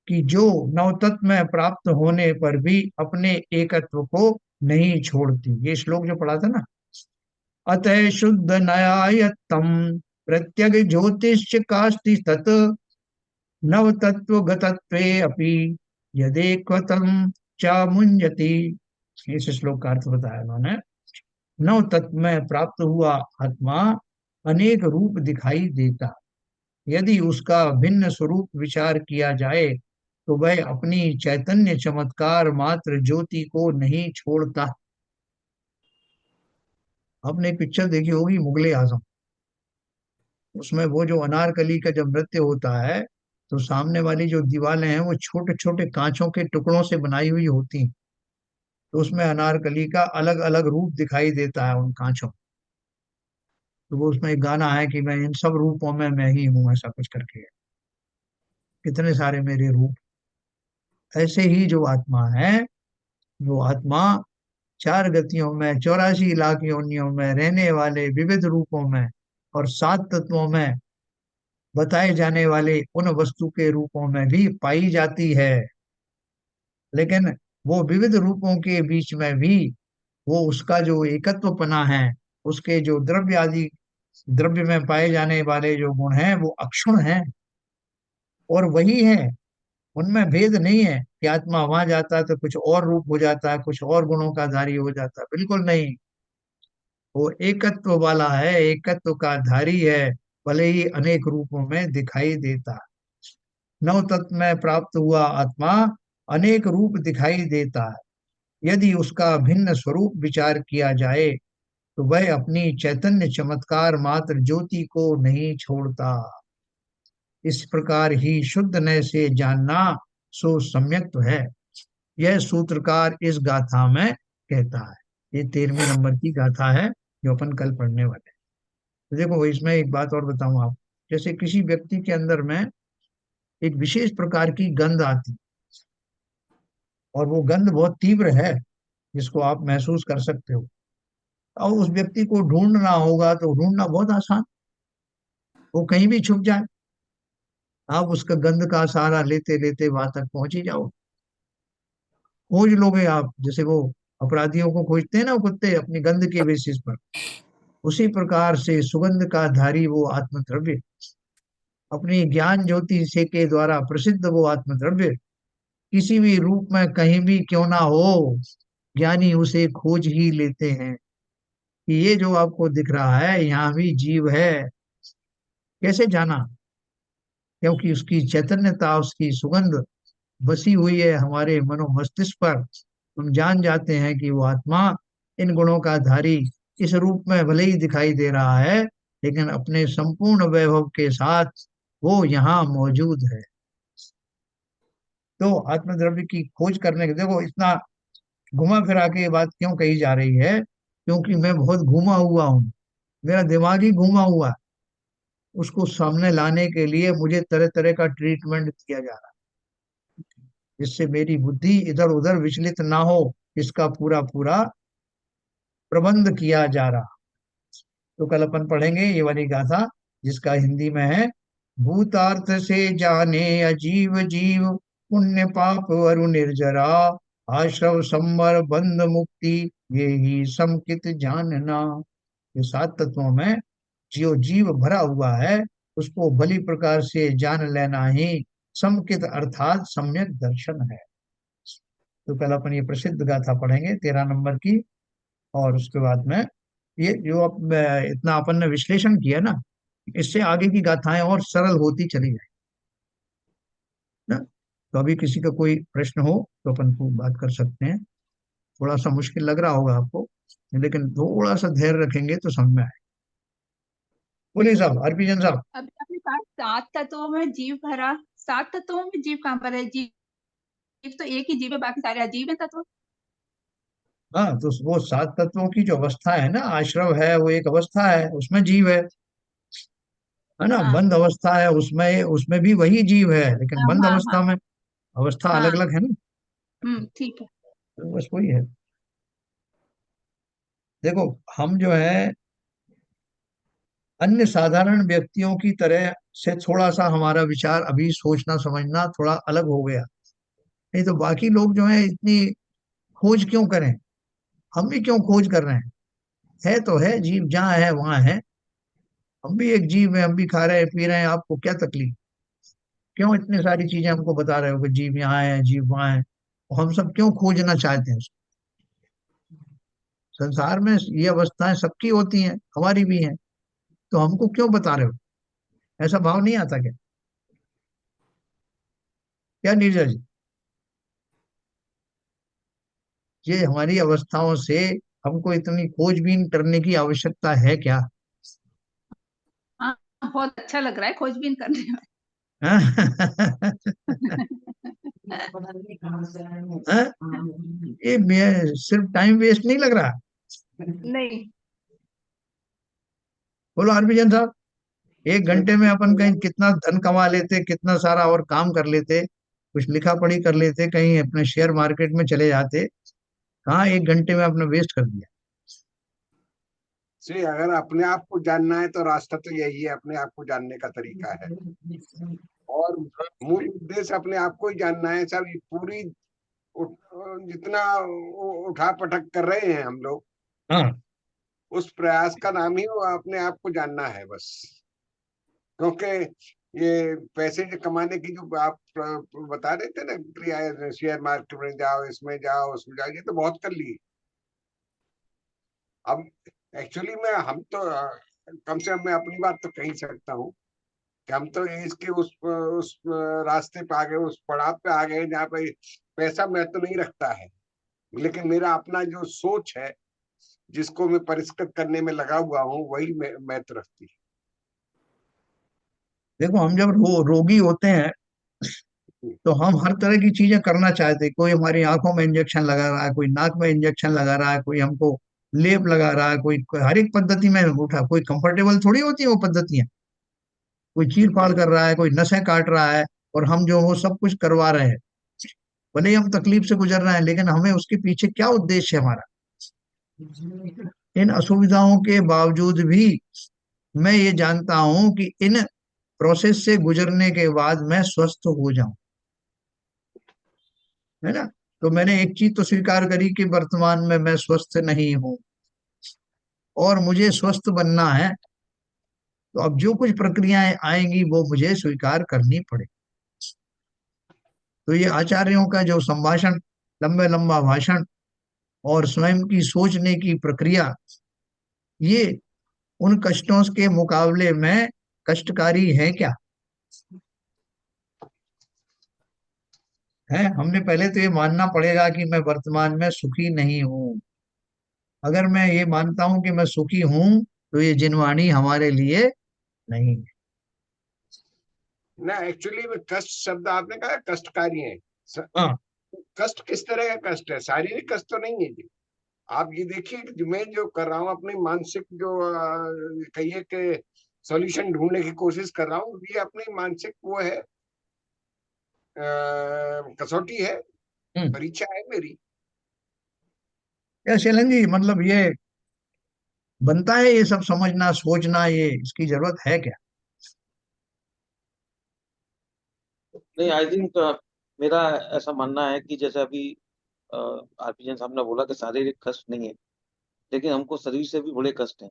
कि जो नवतत्व में प्राप्त होने पर भी अपने एकत्व को नहीं छोड़ती। ये श्लोक जो पढ़ा था ना, अतः शुद्ध नयायतम प्रत्यग ज्योतिष काष्टि तत् नव तत्व गतत्वे अपि यदेकतम च मुंजति। इस श्लोक का अर्थ बताया उन्होंने। नव तत्व में प्राप्त हुआ आत्मा अनेक रूप दिखाई देता, यदि उसका भिन्न स्वरूप विचार किया जाए तो वह अपनी चैतन्य चमत्कार मात्र ज्योति को नहीं छोड़ता। आपने एक पिक्चर देखी होगी, मुगले आजम। उसमें वो जो अनारकली का जब नृत्य होता है, तो सामने वाली जो दीवारें हैं वो छोटे छोटे कांचों के टुकड़ों से बनाई हुई होती हैं। तो उसमें अनारकली का अलग अलग रूप दिखाई देता है उन कांचों। तो वो उसमें एक गाना है कि मैं इन सब रूपों में मैं ही हूँ, ऐसा कुछ करके है। कितने सारे मेरे रूप। ऐसे ही जो आत्मा है, जो आत्मा चार गतियों में 84 लाख योनियों में रहने वाले विविध रूपों में और 7 तत्वों में बताए जाने वाले उन वस्तु के रूपों में भी पाई जाती है, लेकिन वो विविध रूपों के बीच में भी वो उसका जो एकत्वपना है, उसके जो द्रव्य आदि, द्रव्य में पाए जाने वाले जो गुण हैं वो अक्षुण हैं और वही है। उनमें भेद नहीं है कि आत्मा वहां जाता है तो कुछ और रूप हो जाता है, कुछ और गुणों का धारी हो जाता है, बिल्कुल नहीं। वो एकत्व वाला है, एकत्व का धारी है, भले ही अनेक रूपों में दिखाई देता। नव तत्व में प्राप्त हुआ आत्मा अनेक रूप दिखाई देता है, यदि उसका भिन्न स्वरूप विचार किया जाए तो वह अपनी चैतन्य चमत्कार मात्र ज्योति को नहीं छोड़ता। इस प्रकार ही शुद्ध नय से जानना सो सम्यक है, यह सूत्रकार इस गाथा में कहता है। ये 13वें नंबर की गाथा है जो अपन कल पढ़ने वाले हैं। तो देखो इसमें एक बात और बताऊं आप, जैसे किसी व्यक्ति के अंदर में एक विशेष प्रकार की गंध आती, और वो गंध बहुत तीव्र है, जिसको आप महसूस कर सकते हो। और उस व्यक्ति को ढूंढना होगा तो ढूंढना बहुत आसान, वो कहीं भी छुप जाए, आप उसका गंध का सहारा लेते लेते वहां तक पहुंच ही जाओ, खोज लोगे आप। जैसे वो अपराधियों को खोजते हैं ना वो कुत्ते अपनी गंध के बेसिस पर, उसी प्रकार से सुगंध का धारी वो आत्मद्रव्य, अपनी ज्ञान ज्योति से के द्वारा प्रसिद्ध वो आत्मद्रव्य किसी भी रूप में कहीं भी क्यों ना हो, ज्ञानी उसे खोज ही लेते हैं कि ये जो आपको दिख रहा है यहाँ भी जीव है। कैसे जाना? क्योंकि उसकी चैतन्यता, उसकी सुगंध बसी हुई है हमारे मनो मस्तिष्क पर। हम जान जाते हैं कि वो आत्मा इन गुणों का धारी इस रूप में भले ही दिखाई दे रहा है, लेकिन अपने संपूर्ण वैभव के साथ वो यहाँ मौजूद है। तो आत्मद्रव्य की खोज करने के, देखो इतना घुमा फिरा के ये बात क्यों कही जा रही है, क्योंकि मैं बहुत घूमा हुआ हूँ, मेरा दिमाग ही घूमा हुआ है। उसको सामने लाने के लिए मुझे तरह तरह का ट्रीटमेंट दिया जा रहा है, जिससे मेरी बुद्धि इधर उधर विचलित ना हो, इसका पूरा पूरा प्रबंध किया जा रहा। तो कल अपन पढ़ेंगे ये वाली गाथा, जिसका हिंदी में है, भूतार्थ से जाने अजीव जीव, पुण्य पाप अरु निर्जरा, आश्रव संवर बंध मुक्ति, ये ही समकित जानना। ये 7 तत्वों में जो जीव भरा हुआ है उसको भली प्रकार से जान लेना ही समकित अर्थात सम्यक दर्शन है। तो कल अपन ये प्रसिद्ध गाथा पढ़ेंगे 13 नंबर की। और उसके बाद में ये जो अब इतना अपन ने विश्लेषण किया ना, इससे आगे की गाथाएं और सरल होती चली जाए ना। तो अभी किसी का कोई प्रश्न हो तो अपन को बात कर सकते हैं। थोड़ा सा मुश्किल लग रहा होगा आपको। लेकिन थोड़ा सा धैर्य रखेंगे तो समझ में आए। बोलिए साहब, हरभजन साहब। अभी आपने कहा 7 तत्वों में जीव भरा। 7 तत्वों में जीव कहाँ पर है? जीव तो एक ही जीव है, बाकी सारे अजीब है तत्व। हाँ, तो वो 7 तत्वों की जो अवस्था है ना, आश्रव है, वो एक अवस्था है, उसमें जीव है ना। हाँ बंद अवस्था है, उसमें उसमें भी वही जीव है, लेकिन हाँ बंद हाँ अवस्था हाँ में अवस्था अलग हाँ। अलग है ना। ठीक है। तो बस वही है। देखो, हम जो है अन्य साधारण व्यक्तियों की तरह से थोड़ा सा हमारा विचार अभी सोचना समझना थोड़ा अलग हो गया। नहीं तो बाकी लोग जो है इतनी खोज क्यों करें, हम भी क्यों खोज कर रहे हैं। है तो है, जीव जहाँ है वहां है। हम भी एक जीव है, हम भी खा रहे हैं पी रहे हैं, आपको क्या तकलीफ। क्यों इतनी सारी चीजें हमको बता रहे हो कि जीव यहाँ है जीव वहां है। हम सब क्यों खोजना चाहते हैं उसको? संसार में ये अवस्थाएं सबकी होती हैं, हमारी भी हैं। तो हमको क्यों बता रहे हो? ऐसा भाव नहीं आता क्या? क्या नीरज जी? ये हमारी अवस्थाओं से हमको इतनी खोजबीन करने की आवश्यकता है क्या? हाँ, बहुत अच्छा लग रहा है खोजबीन करने में। हाँ? ये सिर्फ टाइम वेस्ट नहीं लग रहा? नहीं। बोलो हरभजन साहब। 1 घंटे में अपन कहीं कितना धन कमा लेते, कितना सारा और काम कर लेते, कुछ लिखा पढ़ी कर लेते, कहीं अपने शेयर मार्केट में चले जाते। कहाँ 1 घंटे में अपने वेस्ट कर दिया। जी, अगर अपने आप को जानना है तो रास्ता तो यही है, अपने आप को जानने का तरीका है। और मूल उद्देश्य अपने आप को ही जानना है। सब ये पूरी जितना उठा पटक कर रहे हैं हम लोग, हाँ। उस प्रयास का नाम ही वो अपने आप को जानना है बस। क्योंकि ये पैसे जो कमाने की जो आप बता रहे थे ना, क्रिया, शेयर मार्केट में जाओ, इसमें जाओ, उसमें जाओ, ये तो बहुत कर लिए। अब एक्चुअली में हम तो कम से कम मैं अपनी बात तो कह ही सकता हूँ कि हम तो इसके उस रास्ते पे आ गए, उस पड़ाव पे आ गए जहाँ पे पैसा मैं तो नहीं रखता है, लेकिन मेरा अपना जो सोच है, जिसको मैं परिष्कृत करने में लगा हुआ हूँ, वही महत्व रखती देखो, हम जब रोगी होते हैं है। तो हम हर तरह की चीजें करना चाहते हैं। कोई हमारी आंखों में इंजेक्शन लगा रहा है, कोई नाक में इंजेक्शन लगा रहा है, कोई हमको लेप लगा रहा है, कोई हर एक पद्धति में उठा। कोई कंफर्टेबल थोड़ी होती है वो पद्धतियां। कोई चीर फाड़ कर रहा है, कोई नसें काट रहा है, और हम जो वो सब कुछ करवा रहे हैं। भले ही हम तकलीफ से गुजर रहे हैं, लेकिन हमें उसके पीछे क्या उद्देश्य है हमारा? इन असुविधाओं के बावजूद भी मैं ये जानता हूं कि इन प्रोसेस से गुजरने के बाद मैं स्वस्थ हो जाऊं, है ना। तो मैंने एक चीज तो स्वीकार करी कि वर्तमान में मैं स्वस्थ नहीं हूं, और मुझे स्वस्थ बनना है। तो अब जो कुछ प्रक्रियाएं आएंगी वो मुझे स्वीकार करनी पड़े। तो ये आचार्यों का जो संभाषण, लंबे लंबा भाषण और स्वयं की सोचने की प्रक्रिया, ये उन कष्टों के मुकाबले में कष्टकारी है क्या? है, हमने पहले तो ये मानना पड़ेगा कि मैं वर्तमान में सुखी नहीं हूं। अगर मैं ये मानता हूं कि मैं सुखी हूं, तो ये जिनवाणी हमारे लिए नहीं है। ना, एक्चुअली में कष्ट शब्द आपने कहा कष्टकारी है। हाँ। कष्ट किस तरह का कष्ट है? शारीरिक कष्ट तो नहीं है जी। आप ये देखिए कि मैं जो कर रहा हूँ अपनी मानसिक जो कहिए कि सॉल्यूशन ढूंढने की कोशिश कर रहा हूँ, ये अपनी मानसिक वो है, कसौटी है, हम्म। परीक्षा है मेरी। क्या शैलन जी, मतलब ये बनता है ये सब समझना सोचना, ये इसकी जरूरत है क्या? नहीं, आई थिंक मेरा ऐसा मानना है कि जैसे अभी आरपीएन साहब ने बोला कि शारीरिक कष्ट नहीं है, लेकिन हमको शरीर से भी बड़े कष्ट हैं।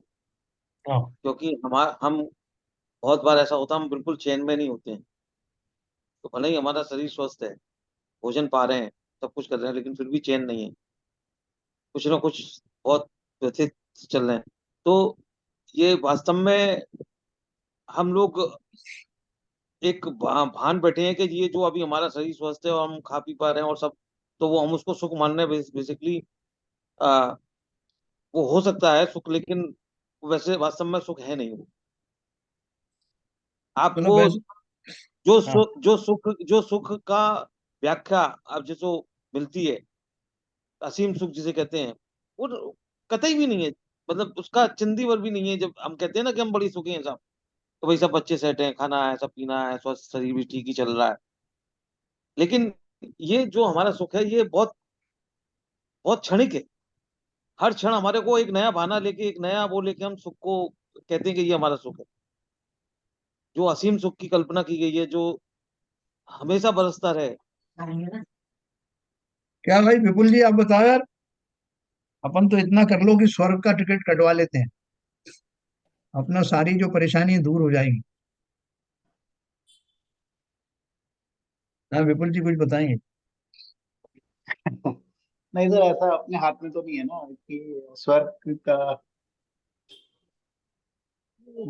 हाँ। क्योंकि हम बहुत बार ऐसा होता है, हम बिल्कुल चैन में नहीं होते हैं। तो भले ही हमारा शरीर स्वस्थ है, भोजन पा रहे हैं, सब कुछ कर रहे हैं, लेकिन फिर भी चैन नहीं है। कुछ ना कुछ बहुत व्यथित चल रहे हैं। तो ये वास्तव में हम लोग एक भान बैठे हैं कि ये जो अभी हमारा शरीर स्वस्थ है और हम खा पी पा रहे हैं और सब, तो वो हम उसको सुख मान रहे हैं बेसिकली। वो हो सकता है सुख, लेकिन वैसे वास्तव में सुख है नहीं वो। मतलब आपको वैसे। हाँ। जो सुख का व्याख्या आप जिसको मिलती है, असीम सुख जिसे कहते हैं, वो कतई भी नहीं है। मतलब उसका चिंदी भर भी नहीं है। जब हम कहते हैं ना कि हम बड़ी सुखी हैं साहब, तो भाई सब बच्चे सेट हैं, खाना है, सब पीना है, स्वस्थ शरीर भी ठीक ही चल रहा है। लेकिन ये जो हमारा सुख है, ये बहुत बहुत क्षणिक है। हर क्षण हमारे को एक नया बहाना लेके, एक नया वो लेके हम सुख को कहते हैं कि ये हमारा सुख है। जो असीम सुख की कल्पना की गई है, जो हमेशा बरसता रहे। क्या भाई विपुल जी, आप बताओ यार। अपन तो इतना कर लो कि स्वर्ग का टिकट कटवा लेते हैं, अपना सारी जो परेशानी दूर हो जाएगी। हाँ विपुल जी, कुछ बताएंगे? नहीं सर, ऐसा अपने हाथ में तो नहीं है ना कि स्वर्ग का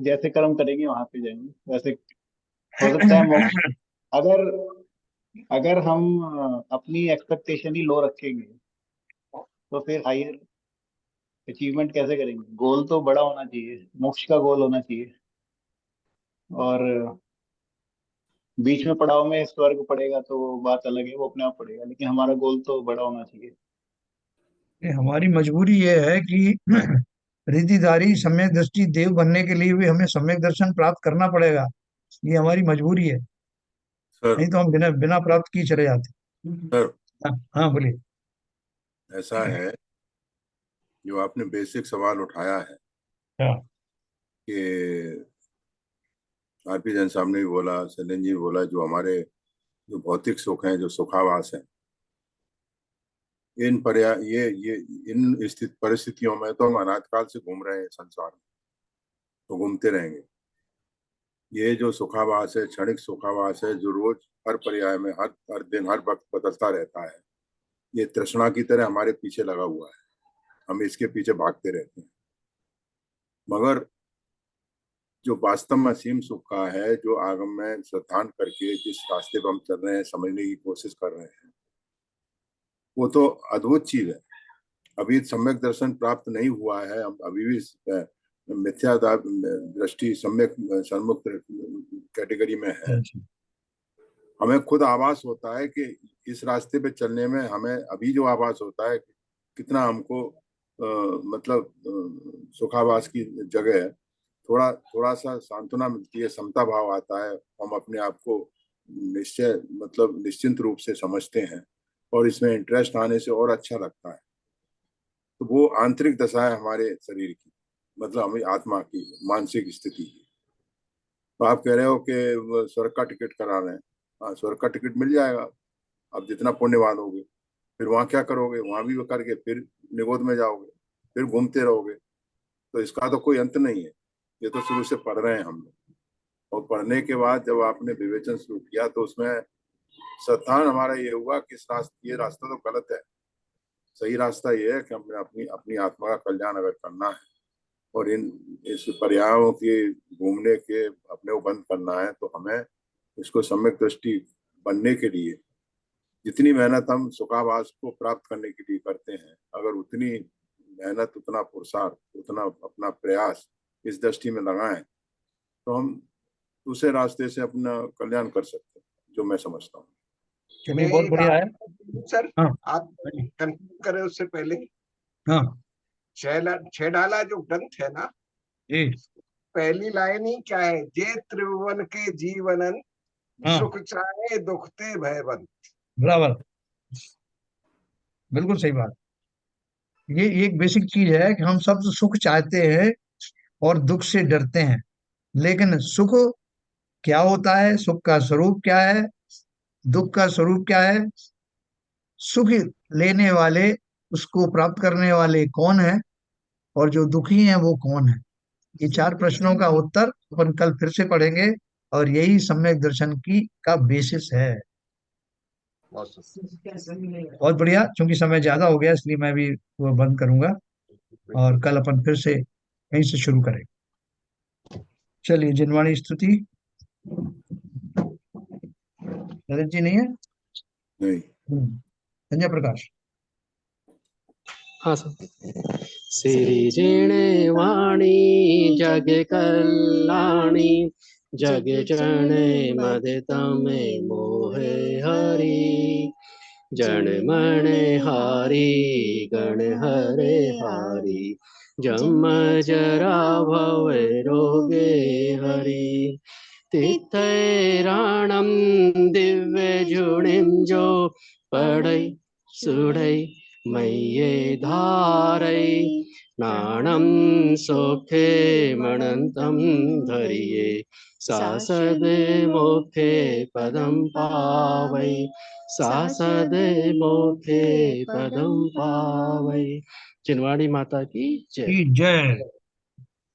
जैसे कर्म करेंगे वहां पे जाएंगे। वैसे हो सकता है मोक्ष, अगर अगर हम अपनी एक्सपेक्टेशन ही लो रखेंगे तो फिर हायर अचीवमेंट कैसे करेंगे। गोल तो बड़ा होना चाहिए, मोक्ष का गोल होना चाहिए। और बीच में पड़ाव में स्वर्ग पड़ेगा तो वो बात अलग है, वो अपने आप पड़ेगा, लेकिन हमारा गोल तो बड़ा होना चाहिए। ये हमारी मजबूरी ये है कि रिद्धिधारी सम्यक दृष्टि देव बनने के लिए भी हमें सम्यक दर्शन प्राप्त करना पड़ेगा। ये हमारी मजबूरी है। सर। नहीं तो हम बिना बिना प्राप्त किए चले जाते। सर, हाँ हाँ, बोलिए। ऐसा है, जो आपने बेसिक सवाल उठाया है हाँ। कि आरपी जैन साहब ने भी बोला, सैलन जी भी बोला, जो हमारे जो भौतिक सुख हैं, जो सुखावास है, ये इन स्थित परिस्थितियों में तो हम अनाथ काल से घूम रहे हैं संसार में, तो घूमते रहेंगे। ये जो सुखावास है, क्षणिक सुखावास है, जो रोज हर पर्याय में, हर दिन, हर वक्त बदलता रहता है, ये तृष्णा की तरह हमारे पीछे लगा हुआ है। हम इसके पीछे भागते रहते हैं। मगर जो वास्तव में असीम सुख का है, जो आगम में श्रद्धान करके जिस रास्ते पर हम चल रहे हैं, समझने की कोशिश कर रहे हैं, वो तो अद्भुत चीज है। अभी सम्यक दर्शन प्राप्त नहीं हुआ है, हम अभी भी मिथ्या दृष्टि सम्यक सन्मुख कैटेगरी में है। अच्छा। हमें खुद आभास होता है कि इस रास्ते पे चलने में हमें अभी जो आभास होता है, कितना हमको मतलब सुखावास की जगह है। थोड़ा थोड़ा सा सांत्वना मिलती है, समता भाव आता है, हम अपने आप को निश्चय मतलब निश्चिंत रूप से समझते हैं, और इसमें इंटरेस्ट आने से और अच्छा लगता है। तो वो आंतरिक दशा है हमारे शरीर की, मतलब हमें आत्मा की मानसिक स्थिति की। तो आप कह रहे हो कि स्वर्ग का टिकट करा रहे हैं। हाँ, स्वर्ग का टिकट मिल जाएगा, आप जितना पुण्यवान होगे। फिर वहां क्या करोगे? वहां भी वो करके फिर निगोद में जाओगे, फिर घूमते रहोगे। तो इसका तो कोई अंत नहीं है। ये तो शुरू से पढ़ रहे हैं हम लोग, और पढ़ने के बाद जब आपने विवेचन शुरू किया, तो उसमें श्रद्धान हमारा ये हुआ कि ये रास्ता तो गलत है। सही रास्ता ये है कि हमें अपनी अपनी आत्मा का कल्याण अगर करना है, और इस पर्यायों के घूमने के अपने को बंद करना है, तो हमें इसको सम्यक दृष्टि बनने के लिए जितनी मेहनत हम सुखावास को प्राप्त करने के लिए करते हैं, अगर उतनी मेहनत, उतना पुरुषार्थ, उतना अपना प्रयास इस दृष्टि में लगाएं, तो हम दूसरे रास्ते से अपना कल्याण कर सकते हैं, जो मैं समझता हूँ। चलिए, मैं बहुत एक बढ़िया है। सर, हाँ। आप कंक्लूड करें उससे पहले, हाँ छेडाला जो ग्रंथ है ना, जी। पहली लाइन ही क्या है? जे त्रिभुवन के जीवनन, हाँ, सुख चाहे दुखते भयबंद। बराबर। बिल्कुल सही बात। ये एक बेसिक चीज है कि हम सब सुख चाहते हैं और दुख से डरते हैं। लेकिन सुख क्या होता है, सुख का स्वरूप क्या है, दुख का स्वरूप क्या है, सुख लेने वाले, उसको प्राप्त करने वाले कौन है, और जो दुखी हैं वो कौन है। ये चार प्रश्नों का उत्तर अपन कल फिर से पढ़ेंगे, और यही सम्यक दर्शन की का बेसिस है। बहुत बढ़िया। चूंकि समय ज्यादा हो गया, इसलिए मैं भी वो बंद करूंगा, और बिल्कुल। कल अपन फिर से कहीं से शुरू करेंगे। चलिए, जिनवाणी स्तुति। ललित जी नहीं है? नहीं। संजय प्रकाश। हाँ सर। सिरिजिण वाणी जग कल्याणी जग जन मद तमे मोहे हरि जन मन हारी गण हरे हारी जम जरा भव रोगे हरि तिथैराणं दिव्य जुणिं जो पढ़ै सुढ़ै मय्ये धारै नाणं सोखे मणन्तं धरिये सासद मोखे पदं पावै सासद मोखे पदं पावै। चिनवाड़ी माता की जय। जय।